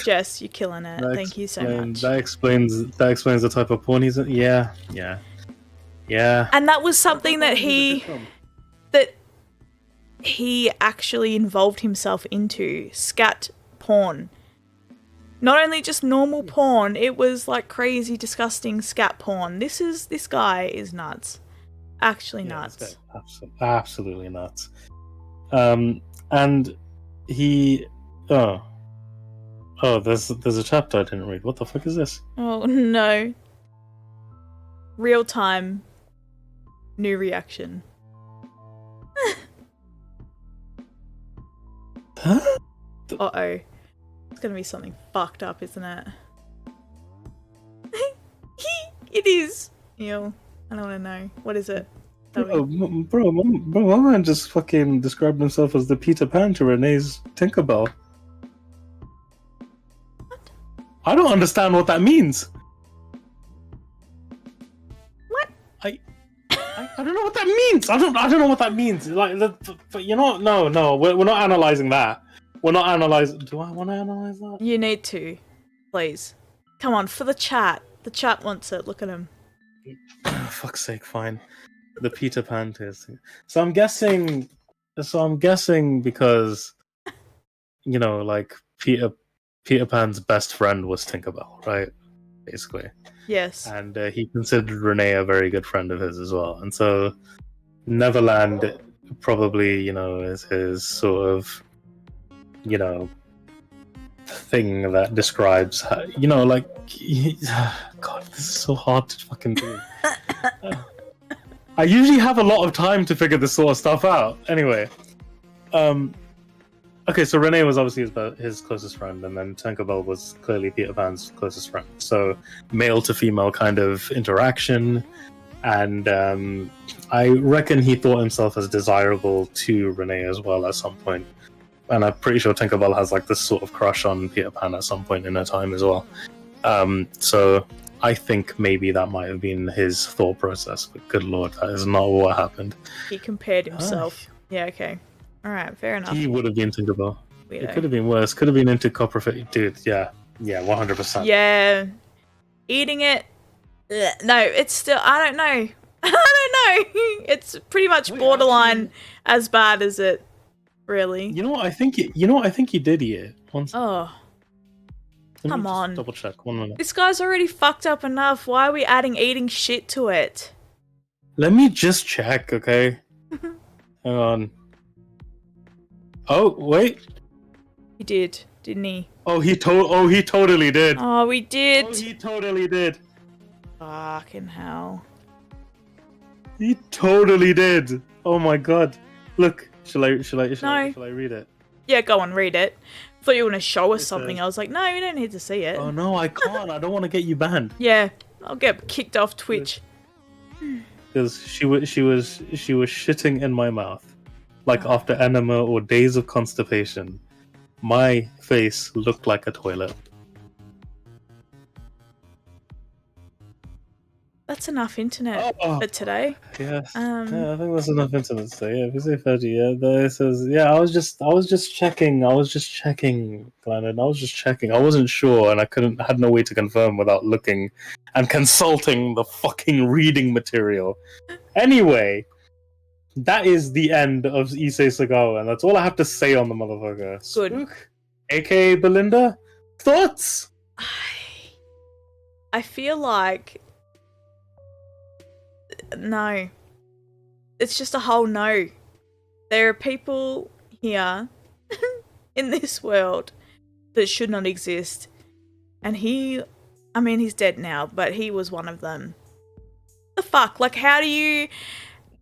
Jess, you're killing it. Thank you so much. That explains the type of porn he's in. Yeah. And that was something that he actually involved himself into. Scat porn. Not only just normal porn, it was like crazy, disgusting scat porn. This guy is nuts. Actually nuts. Absolutely nuts. And he... Oh, there's a chapter I didn't read. What the fuck is this? Oh, no. Real time. New reaction. Huh? Uh-oh. It's gonna be something fucked up, isn't it? It is. Ew. I don't want to know. What is it? Bro, my man just fucking described himself as the Peter Pan to Renee's Tinkerbell. What? I don't understand what that means. What? I don't know what that means. I don't know what that means. Like, but you know, no, we're not analyzing that. We're not analyzing. Do I want to analyze that? You need to, please. Come on, for the chat. The chat wants it. Look at him. Oh, fuck's sake, fine. The Peter Pan tasting. So I'm guessing because, you know, like Peter Pan's best friend was Tinkerbell, right? Basically. Yes. And he considered Renee a very good friend of his as well. And so Neverland probably, you know, is his sort of, you know, thing that describes how, you know, like God, this is so hard to fucking do. I usually have a lot of time to figure this sort of stuff out. Anyway, okay, so Renee was obviously his closest friend, and then Tinkerbell was clearly Peter Pan's closest friend. So male to female kind of interaction, and I reckon he thought himself as desirable to Renee as well at some point. And I'm pretty sure Tinkerbell has like this sort of crush on Peter Pan at some point in her time as well. So I think maybe that might have been his thought process, but good lord, that is not what happened. He compared himself. Yeah, okay. Alright, fair enough. He would have been Tinkerbell. Weirdo. It could have been worse. Could have been into copperfield. Dude, yeah, 100%. Yeah. Eating it. Ugh. No, it's still. I don't know. I don't know. It's pretty much borderline as bad as it. Really. You know what? I think he did eat it once. Oh. Come on. Double check. 1 minute. This guy's already fucked up enough. Why are we adding eating shit to it? Let me just check, okay? Hang on. Oh wait. He did, didn't he? Oh, he totally did. Oh, we did. Oh, he totally did. Fucking hell. He totally did. Oh my god. Look. Shall I read it? Yeah, go on, read it. I thought you were going to show us It something. says- I was like, no, you don't need to see it. Oh no, I can't. I don't want to get you banned. Yeah, I'll get kicked off Twitch. Because she was shitting in my mouth, like after enema or days of constipation. My face looked like a toilet. That's enough internet for today. Yes. Um, I think that's enough internet today. Yeah, if you say 30, yeah. There says, yeah. I was just checking. Glennon. I was just checking. I wasn't sure, and I had no way to confirm without looking and consulting the fucking reading material. Anyway, that is the end of Issei Sagawa, and that's all I have to say on the motherfucker. Good. Spook, aka Belinda, thoughts? I feel like no. It's just a whole no. There are people here in this world that should not exist. And he's dead now, but he was one of them. The fuck? Like, how do you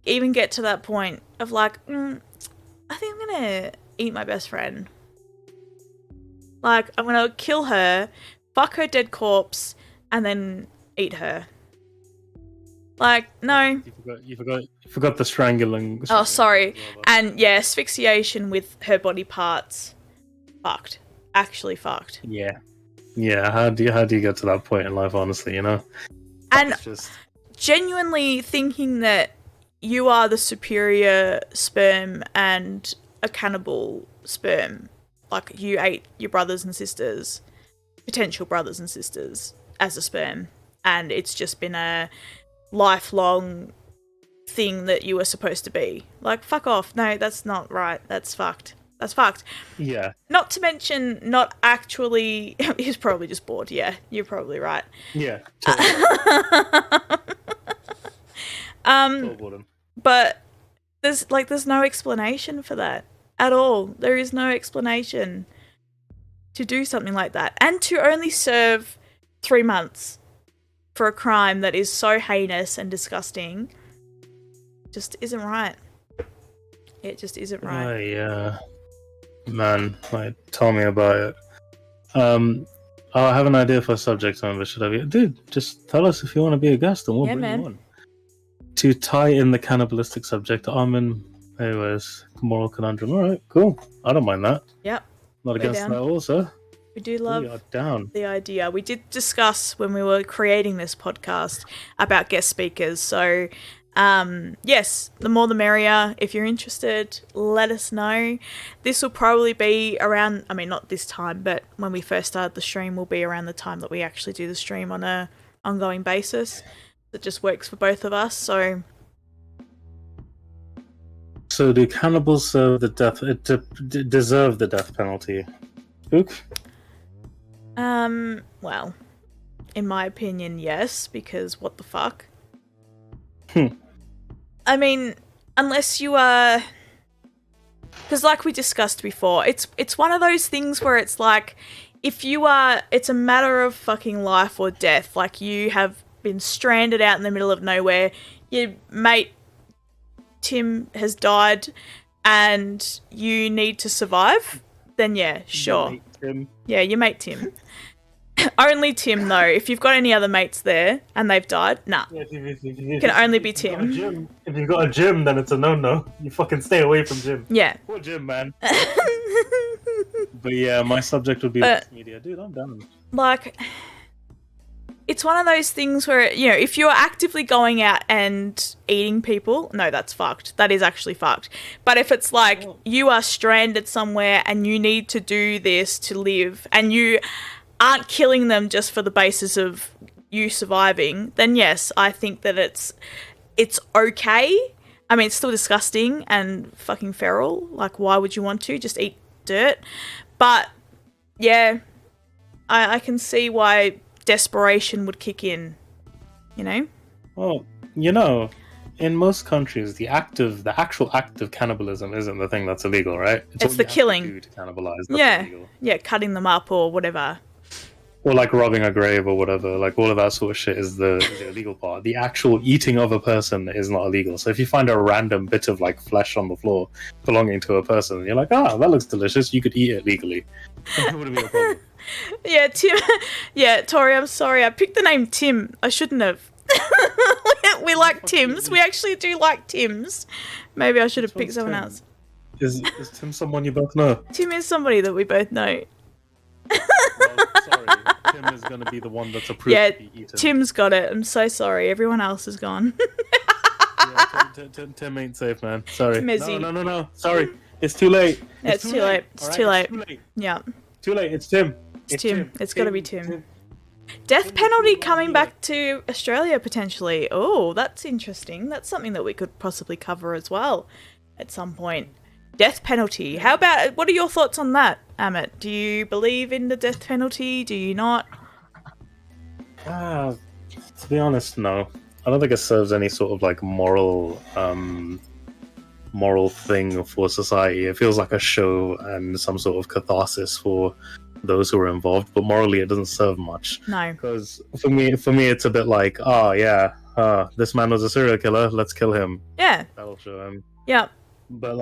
even get to that point of like, I think I'm gonna eat my best friend. Like, I'm gonna kill her, fuck her dead corpse, and then eat her. Like, no. You forgot the strangling. Oh, sorry. And yeah, asphyxiation with her body parts. Fucked. Actually fucked. Yeah. How do you get to that point in life? Honestly, you know. And It's just genuinely thinking that you are the superior sperm and a cannibal sperm. Like, you ate your brothers and sisters, potential brothers and sisters, as a sperm. And it's just been a lifelong thing that you were supposed to be. Like, fuck off. No, that's not right. That's fucked. That's fucked. yeah. Not to mention, not actually... He's probably just bored. Yeah, you're probably right. Yeah. Totally. Boredom. But there's no explanation for that at all. There is no explanation to do something like that. And to only serve 3 months for a crime that is so heinous and disgusting just isn't right. It just isn't right. Yeah. Man, like, tell me about it. I have an idea for a subject member. Should I be? Dude, just tell us if you want to be a guest and we'll bring you on. To tie in the cannibalistic subject, anyways, moral conundrum. Alright, cool. I don't mind that. Yep. Not against down. that also. We do We love are down. the idea. We did discuss when we were creating this podcast about guest speakers. So Yes, the more the merrier. If you're interested, let us know. This will probably be around, I mean, not this time, but when we first started the stream will be around the time that we actually do the stream on a ongoing basis. It just works for both of us, so... So do cannibals deserve the death penalty? Spook? Well, in my opinion, yes, because what the fuck? I mean, unless you are... Because like we discussed before, it's one of those things where it's like, if you are... It's a matter of fucking life or death. Like, you have been stranded out in the middle of nowhere. Your mate, Tim, has died, and you need to survive. Then yeah, sure. Your mate, Tim. Yeah, your mate Tim. Only Tim, though. If you've got any other mates there and they've died, nah. Yeah, It can only be Tim. If you've got a gym, then it's a no-no. You fucking stay away from gym. Yeah. Poor gym, man. But yeah, my subject would be media. Dude, I'm done. Like, it's one of those things where, you know, if you're actively going out and eating people, no, that's fucked. That is actually fucked. But if it's like you are stranded somewhere and you need to do this to live, and you aren't killing them just for the basis of you surviving, then yes, I think that it's okay. I mean, it's still disgusting and fucking feral. Like, why would you want to? Just eat dirt. But, yeah, I can see why desperation would kick in, you know? Well, you know, in most countries, the actual act of cannibalism isn't the thing that's illegal, right? It's the killing. To cannibalize. Yeah, yeah, cutting them up or whatever. Or like robbing a grave or whatever, like all of that sort of shit is the illegal part. The actual eating of a person is not illegal. So if you find a random bit of like flesh on the floor belonging to a person, and you're like, that looks delicious, you could eat it legally. That wouldn't be a problem. Yeah, Tim. Yeah, Tori, I'm sorry. I picked the name Tim. I shouldn't have. We like Tims. We actually do like Tims. Maybe I should have picked someone else. Is Tim someone you both know? Tim is somebody that we both know. Well, sorry. Tim is going to be the one that's approved to be eaten. Tim's got it. I'm so sorry. Everyone else is gone. Yeah, Tim ain't safe, man. Sorry. Mizzy. No. Sorry. It's too late. It's too late. It's too late. Yeah. Too late. It's Tim. It's Tim. It's got to be Tim. Death penalty coming back to Australia potentially. Oh, that's interesting. That's something that we could possibly cover as well at some point. Death penalty. How about, what are your thoughts on that, Amit? Do you believe in the death penalty? Do you not? To be honest, no. I don't think it serves any sort of like moral thing for society. It feels like a show and some sort of catharsis for those who are involved, but morally it doesn't serve much. No. Because for me it's a bit like, this man was a serial killer, let's kill him. Yeah. That'll show him. Yeah. But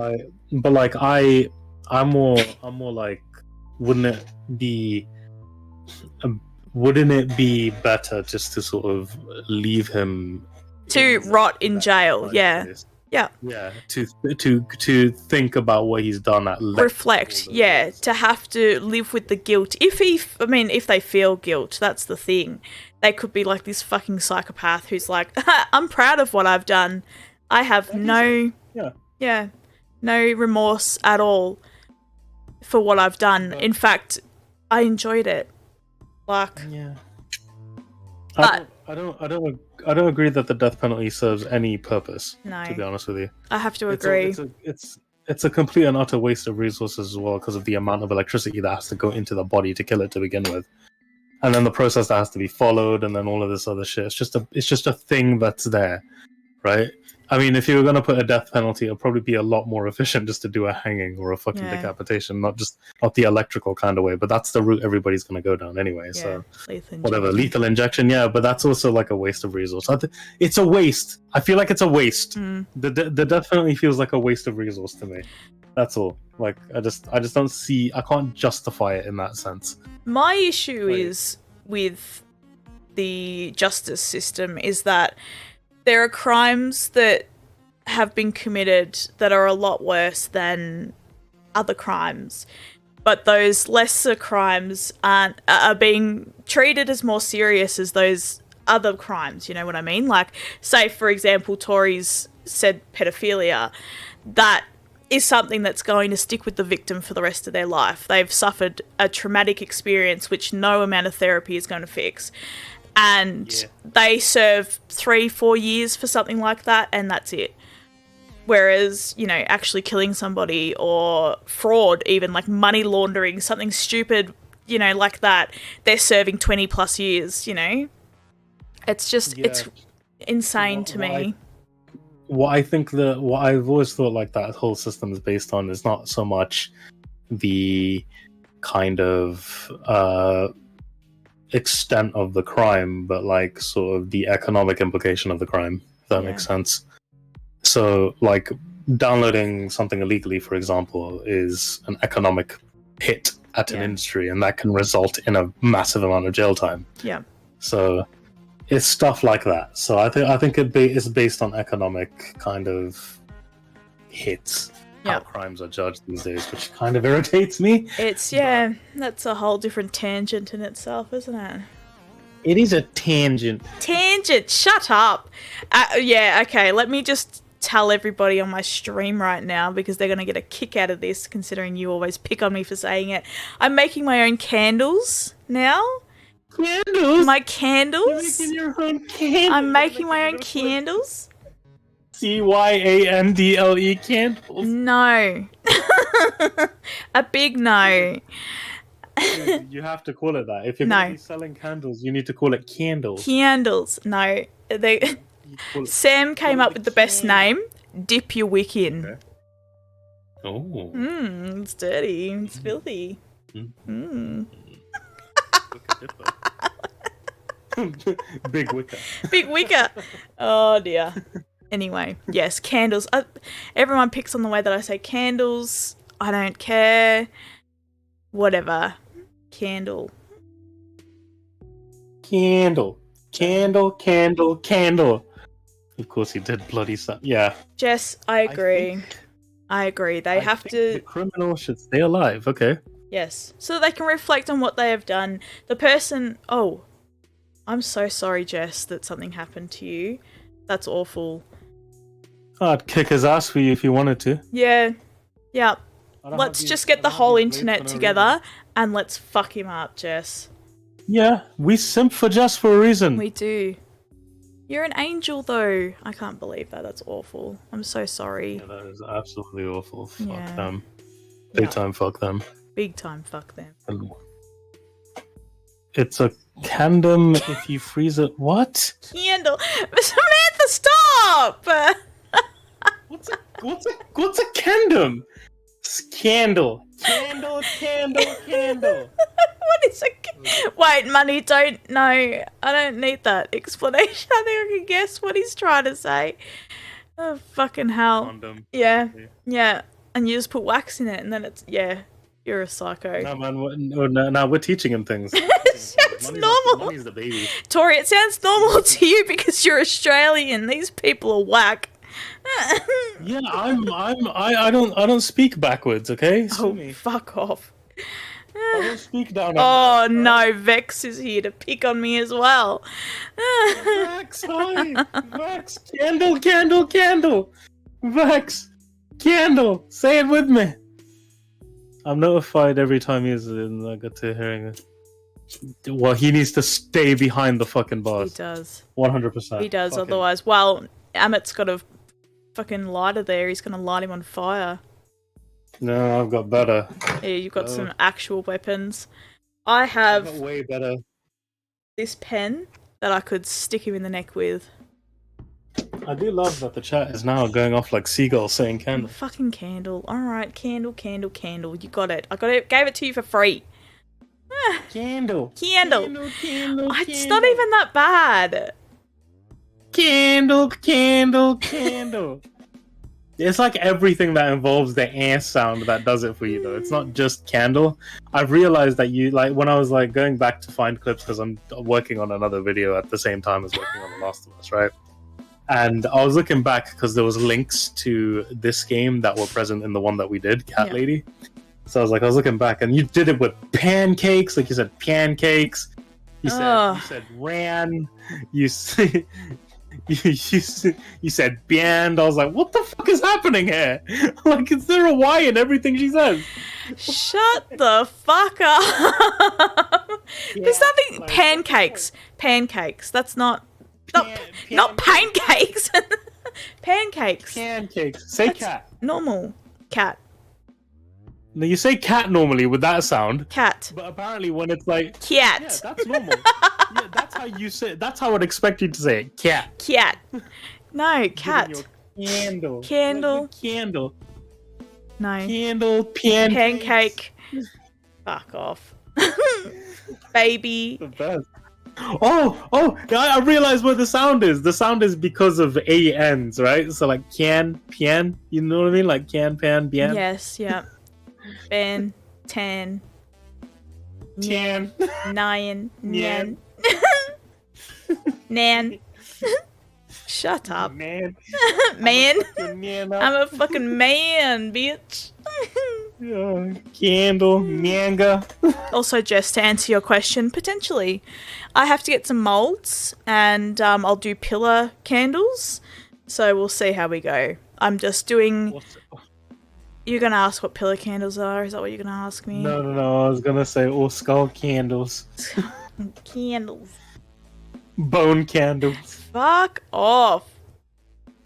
I'm more like, wouldn't it be better just to sort of leave him to rot in jail? Yeah. Yeah. Yeah, to think about what he's done at length. Reflect, yeah, to have to live with the guilt. If they feel guilt, that's the thing. They could be like this fucking psychopath who's like, I'm proud of what I've done. I have no remorse at all for what I've done. In fact, I enjoyed it. Like, yeah. But I don't agree that the death penalty serves any purpose. No. To be honest with you, I have to agree. It's a complete and utter waste of resources as well, because of the amount of electricity that has to go into the body to kill it to begin with, and then the process that has to be followed, and then all of this other shit. It's just a thing that's there, right? I mean, if you were going to put a death penalty, it'll probably be a lot more efficient just to do a hanging or a fucking decapitation, not the electrical kind of way. But that's the route everybody's going to go down anyway. Yeah, so lethal injection, yeah. But that's also like a waste of resource. It's a waste. I feel like it's a waste. The death penalty feels like a waste of resource to me. That's all. Like I just don't see. I can't justify it in that sense. My issue is with the justice system is that there are crimes that have been committed that are a lot worse than other crimes, but those lesser crimes are being treated as more serious as those other crimes, you know what I mean? Like, say, for example, Tori's said pedophilia. That is something that's going to stick with the victim for the rest of their life. They've suffered a traumatic experience which no amount of therapy is going to fix. And they serve 3-4 years for something like that, and that's it. Whereas, you know, actually killing somebody or fraud, even like money laundering, something stupid, you know, like that, they're serving 20 plus years, you know? It's just, it's insane to me. What I've always thought like that whole system is based on is not so much the kind of extent of the crime, but like sort of the economic implication of the crime, if that makes sense. So, like, downloading something illegally, for example, is an economic hit at an industry, and that can result in a massive amount of jail time. Yeah. So, it's stuff like that. So, I think it's based on economic kind of hits, how crimes are judged these days, which kind of irritates me. It's, that's a whole different tangent in itself, isn't it? It is a tangent. Tangent, shut up. Okay, let me just tell everybody on my stream right now, because they're going to get a kick out of this, considering you always pick on me for saying it. I'm making my own candles now. Candles? My candles? You're making your own candles? I'm making my own candles. CYANDLE candles? No. A big no. You have to call it that. If you're going to be selling candles, you need to call it candles. Candles. No. Sam came up with the best name. Dip your wick in. Okay. Oh. It's dirty. It's filthy. Big wicker. Big wicker. Oh dear. Anyway, yes, candles. Everyone picks on the way that I say candles. I don't care. Whatever. Candle. Candle. Candle, candle, candle. Of course he did bloody something. Yeah. Jess, I agree. I agree. They have to... The criminal should stay alive. Okay. Yes. So that they can reflect on what they have done. The person... Oh. I'm so sorry, Jess, that something happened to you. That's awful. I'd kick his ass for you if you wanted to. Yeah. Yeah. Let's just get the whole internet together and let's fuck him up, Jess. Yeah, we simp for Jess for a reason. We do. You're an angel, though. I can't believe that. That's awful. I'm so sorry. Yeah, that is absolutely awful. Fuck Yeah. them. Big time fuck them. Big time fuck them. It's a candom if you freeze it. What? Candle. Samantha, stop! What's a candom? Candle. Candle, candle, candle. What is a... Wait, Money, don't... No, I don't need that explanation. I think I can guess what he's trying to say. Oh, fucking hell. Condom. Yeah. And you just put wax in it, and then it's... Yeah, you're a psycho. No, man, we're teaching him things. It sounds normal. Money's the baby. Tori, it sounds normal to you because you're Australian. These people are whack. Yeah, I don't speak backwards, okay? Sue me. Fuck off. I don't speak down. Oh no, Vex is here to pick on me as well. Vex, hi. Vex, candle, candle, candle. Vex, candle. Say it with me. I'm notified every time he's in. I get to hearing it. Well, he needs to stay behind the fucking bars. He does. 100%. He does. Fuck Otherwise, well, Amit's got a fucking lighter there. He's gonna light him on fire. No, I've got better. Yeah, you've got some actual weapons. I have I've got way better. this pen that I could stick him in the neck with. I do love that the chat is now going off like seagulls saying candle. Fucking candle. Alright, candle, candle, candle. You got it. I got it. Gave it to you for free. Candle. Candle. Candle, candle, It's not even that bad. Candle, candle, candle. It's like everything that involves the air sound that does it for you, though. It's not just candle. I've realized that you, like, when I was, like, going back to find clips, because I'm working on another video at the same time as working on The Last of Us, right? And I was looking back because there was links to this game that were present in the one that we did, Cat Lady. So I was looking back, and you did it with pancakes, like you said, pancakes, You said ran. You said you said band. I was like, what the fuck is happening here? Like, is there a Y in everything she says? Shut the fuck up. There's nothing. like, Pancakes. Pancakes. That's not not pancakes. Pancakes. Pancakes. Say That's cat. normal. Cat. No, you say cat normally with that sound. Cat. But apparently when it's like Cat. yeah, that's normal. Yeah, that's how you say. That's how I'd expect you to say it. Cat. Cat. No, cat. Your candle. Candle. Like candle. No. Candle. Pancakes. Pancake. Fuck off. Baby. The best. Oh! I realized what the sound is. The sound is because of ANs, right? So like can, pian. You know what I mean? Like can, pan, bien. Yes. Yeah. Ben. Tan. Tan. Nyan. Nyan. Nyan. Nan. Shut up. Man. Man. I'm I'm a fucking man, bitch. Candle. Manga. Also, Jess, to answer your question, potentially, I have to get some molds and I'll do pillar candles. So we'll see how we go. I'm just doing. You're gonna ask what pillar candles are? Is that what you're gonna ask me? No. I was gonna say all skull candles. Candles. Bone candles. Fuck off.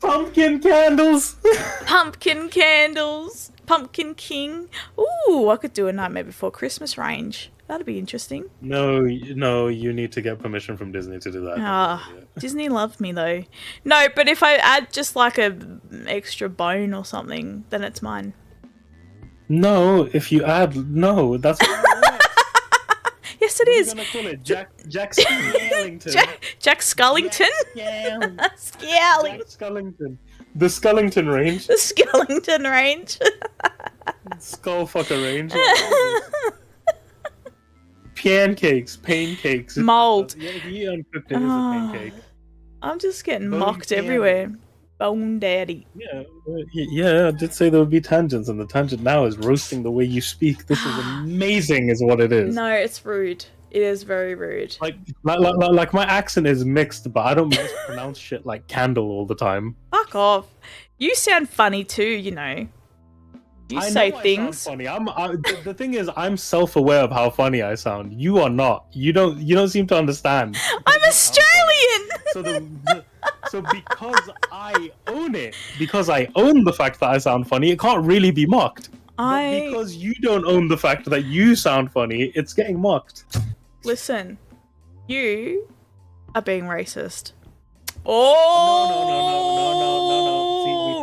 Pumpkin candles. Pumpkin candles. Pumpkin King. Ooh, I could do a Nightmare Before Christmas range. That'd be interesting. No, you need to get permission from Disney to do that. Ah, Disney loved me though. No, but if I add just like a extra bone or something, then it's mine. No, if you add that's Yes, it is. What are you gonna call it? Jack Skellington. Jack Scullington. Jack Scullington. The Scullington range. The Skellington range. Skullfucker range. Pancakes. Mold. Yeah, if you uncooked it, it's a pancake. I'm just getting Bone mocked candy. everywhere. Bone daddy. Yeah, I did say there would be tangents, and the tangent now is roasting the way you speak. This is amazing, is what it is. No, it's rude. It is very rude. Like my accent is mixed, but I don't mispronounce shit like candle all the time. Fuck off. You sound funny too, you know. You say things. I sound funny. The thing is, I'm self-aware of how funny I sound. You are not. You don't seem to understand. I'm Australian. So because I own it, because I own the fact that I sound funny, it can't really be mocked. But because you don't own the fact that you sound funny, it's getting mocked. Listen, you are being racist. Oh,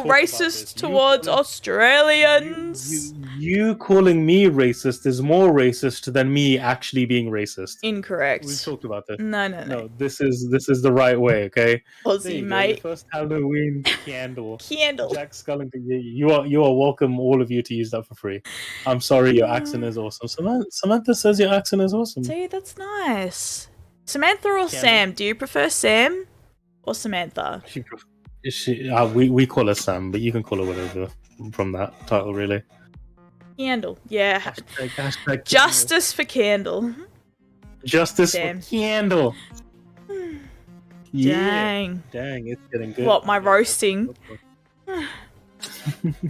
no. Racist towards Australians. You calling me racist is more racist than me actually being racist. Incorrect. We've talked about this. No. This is the right way, okay? Aussie, mate. First Halloween candle. Candle. Jack Skellington. You are welcome, all of you, to use that for free. I'm sorry, your accent is awesome. Samantha says your accent is awesome. See, that's nice. Samantha or Sam? Do you prefer Sam or Samantha? We call her Sam, but you can call her whatever from that title, really. Candle. Yeah. Hashtag Justice for Candle. Justice Damn. for Candle. Dang. Dang, it's getting good. What, my roasting?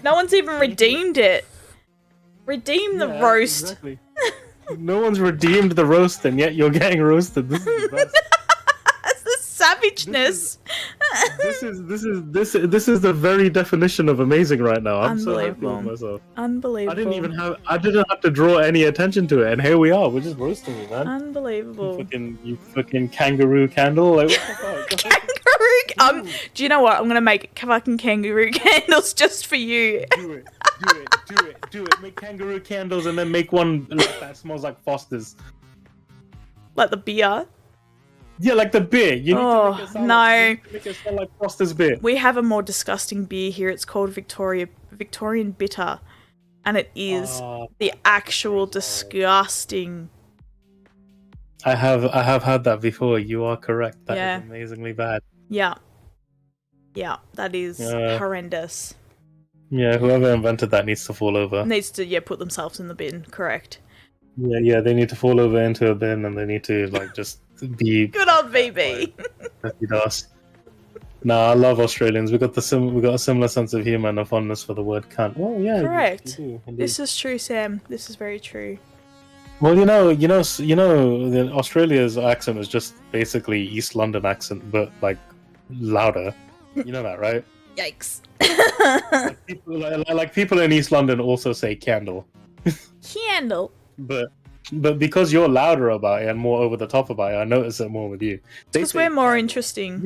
No one's even redeemed it. Redeem the roast. Exactly. No one's redeemed the roast, and yet you're getting roasted. This is the best. That's the savageness. This is the very definition of amazing right now. I'm so happy Unbelievable. with myself. Unbelievable. I didn't have to draw any attention to it, and here we are. We're just roasting you, man. Unbelievable. You fucking kangaroo candle. Like, what the fuck? Kangaroo. Do you know what? I'm gonna make fucking kangaroo candles just for you. Do it. Make kangaroo candles and then make one that smells like Foster's. Like the beer. Yeah, like the beer. You need to make it sound like it smell like Foster's beer. We have a more disgusting beer here. It's called Victorian Bitter, and it is the actual disgusting. I have had that before. You are correct. That Yeah. is amazingly bad. Yeah, that is horrendous. Yeah, whoever invented that needs to fall over. Needs to put themselves in the bin. Correct. Yeah, they need to fall over into a bin, and they need to just be Good old BB. Us. No, I love Australians. We got a similar sense of humor and a fondness for the word cunt. Well, yeah, Correct. you do, indeed. This is true, Sam. This is very true. Well, the Australia's accent is just basically East London accent, but like louder. You know that, right? Yikes. Like people in East London also say candle, Candle. but because you're louder about it and more over the top about it, I notice it more with you. Because we're more interesting.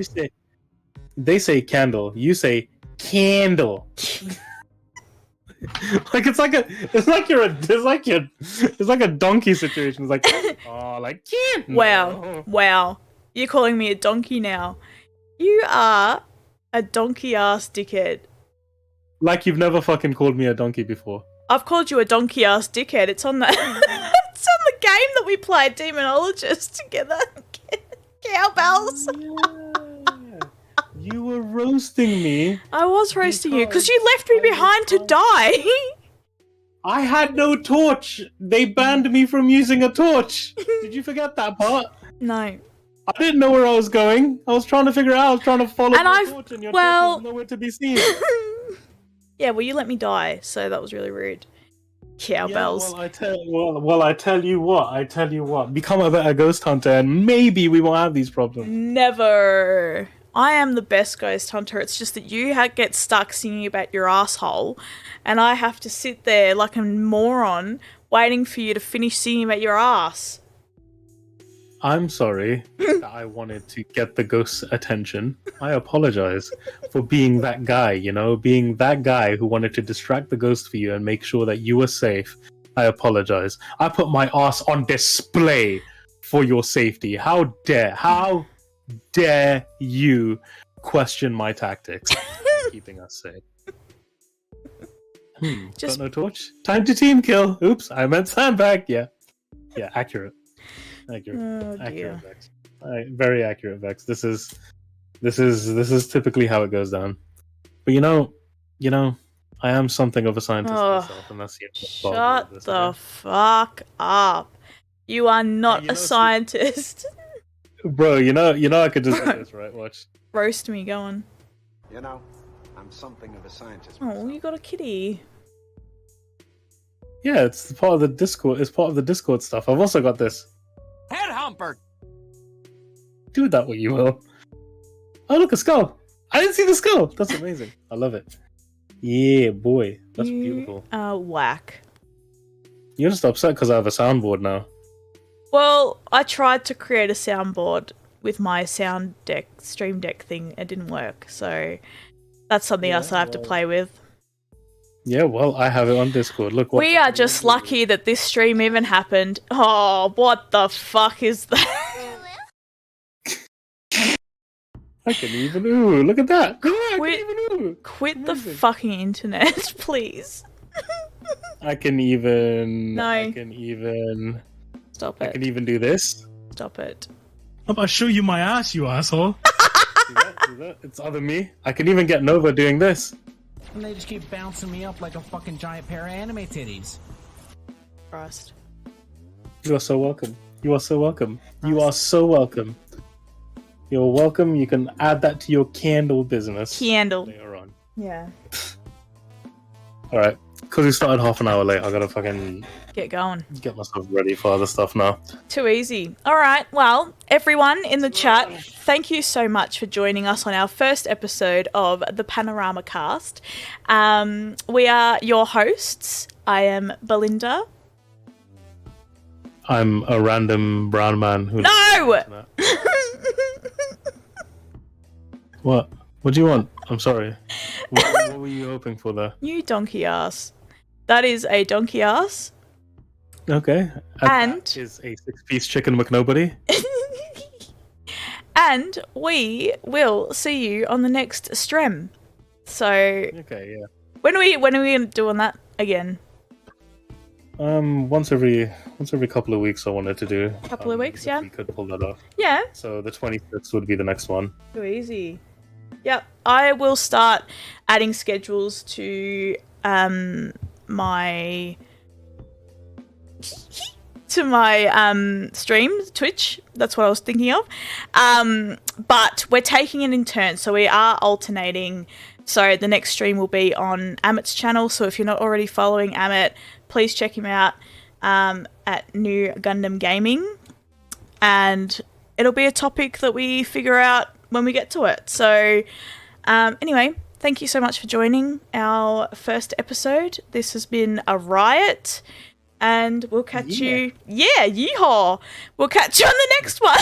They say candle. You say candle. Like it's like a donkey situation. It's like like candle. Wow. You're calling me a donkey now. You are a donkey ass dickhead. Like you've never fucking called me a donkey before. I've called you a donkey ass dickhead. It's on the it's on the game that we played Demonologist together. Cowbells. Yeah. You were roasting me. I was roasting you because you left me behind to die. I had no torch. They banned me from using a torch. Did you forget that part? No. I didn't know where I was going. I was trying to figure out. I was trying to follow your torch, and your torch was nowhere to be seen. Yeah, well, you let me die, so that was really rude. Cowbells. Yeah, I tell you what. Become a better ghost hunter, and maybe we won't have these problems. Never. I am the best ghost hunter. It's just that you get stuck singing about your asshole, and I have to sit there like a moron waiting for you to finish singing about your ass. I'm sorry that I wanted to get the ghost's attention. I apologize for being that guy, being that guy who wanted to distract the ghost for you and make sure that you were safe. I apologize. I put my ass on display for your safety. How dare you question my tactics in keeping us safe? Got no torch? Time to team kill. Oops, I meant sandbag. Yeah, accurate. Accurate Vex. Very accurate Vex. This is typically how it goes down. But I am something of a scientist myself, and that's shut the fuck up. You are not a scientist. Bro, I could just do this, right? Watch. Roast me, go on. I'm something of a scientist. Oh, you got a kitty. Yeah, it's part of the Discord. It's part of the Discord stuff. I've also got this. Head humper. Do that what you will. Oh, look, a skull. I didn't see the skull. That's amazing. I love it. Yeah, boy. That's beautiful. Whack. You're just upset because I have a soundboard now. Well, I tried to create a soundboard with my sound deck, stream deck thing. It didn't work. So that's something else I have to play with. Yeah, well, I have it on Discord. Look, we are just lucky that this stream even happened. Oh, what the fuck is that? I can even ooh, look at that. Quit the fucking internet, please. I can even Stop it. I can even do this. Stop it. How about show you my ass, you asshole? Do that. It's other me. I can even get Nova doing this. And they just keep bouncing me up like a fucking giant pair of anime titties. Christ. You are so welcome. You are so welcome. You are so welcome. You're welcome. You can add that to your candle business. Candle. Later on. Yeah. Alright. Because we started half an hour late, I gotta fucking get going. Get myself ready for other stuff now. Too easy. Alright, well, everyone in the chat, thank you so much for joining us on our first episode of the Panorama cast. We are your hosts. I am Belinda. I'm a random brown man who... No! What? What do you want? I'm sorry. What were you hoping for there? You donkey ass. That is a donkey ass. Okay. And that is a 6-piece chicken McNobody. And we will see you on the next stream. So okay, yeah. When are we gonna do on that again? Once every couple of weeks I wanted to do. Couple of weeks, yeah. We could pull that off. Yeah. So the 26th would be the next one. Too easy. Yep. I will start adding schedules to my stream, Twitch. That's what I was thinking of. But we're taking it in turns, so we are alternating. So the next stream will be on Amit's channel. So if you're not already following Amit, please check him out at New Gundam Gaming. And it'll be a topic that we figure out when we get to it. So anyway, thank you so much for joining our first episode. This has been a riot. And we'll catch you... Yeah, yeehaw! We'll catch you on the next one!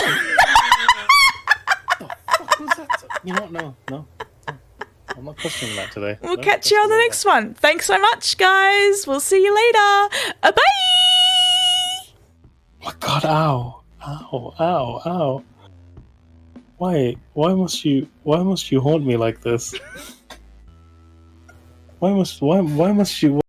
The fuck was that? You know what? No. I'm not questioning that today. We'll catch you on the next one. Thanks so much, guys. We'll see you later. Bye! Oh my god, ow. Why must you haunt me like this? Why must you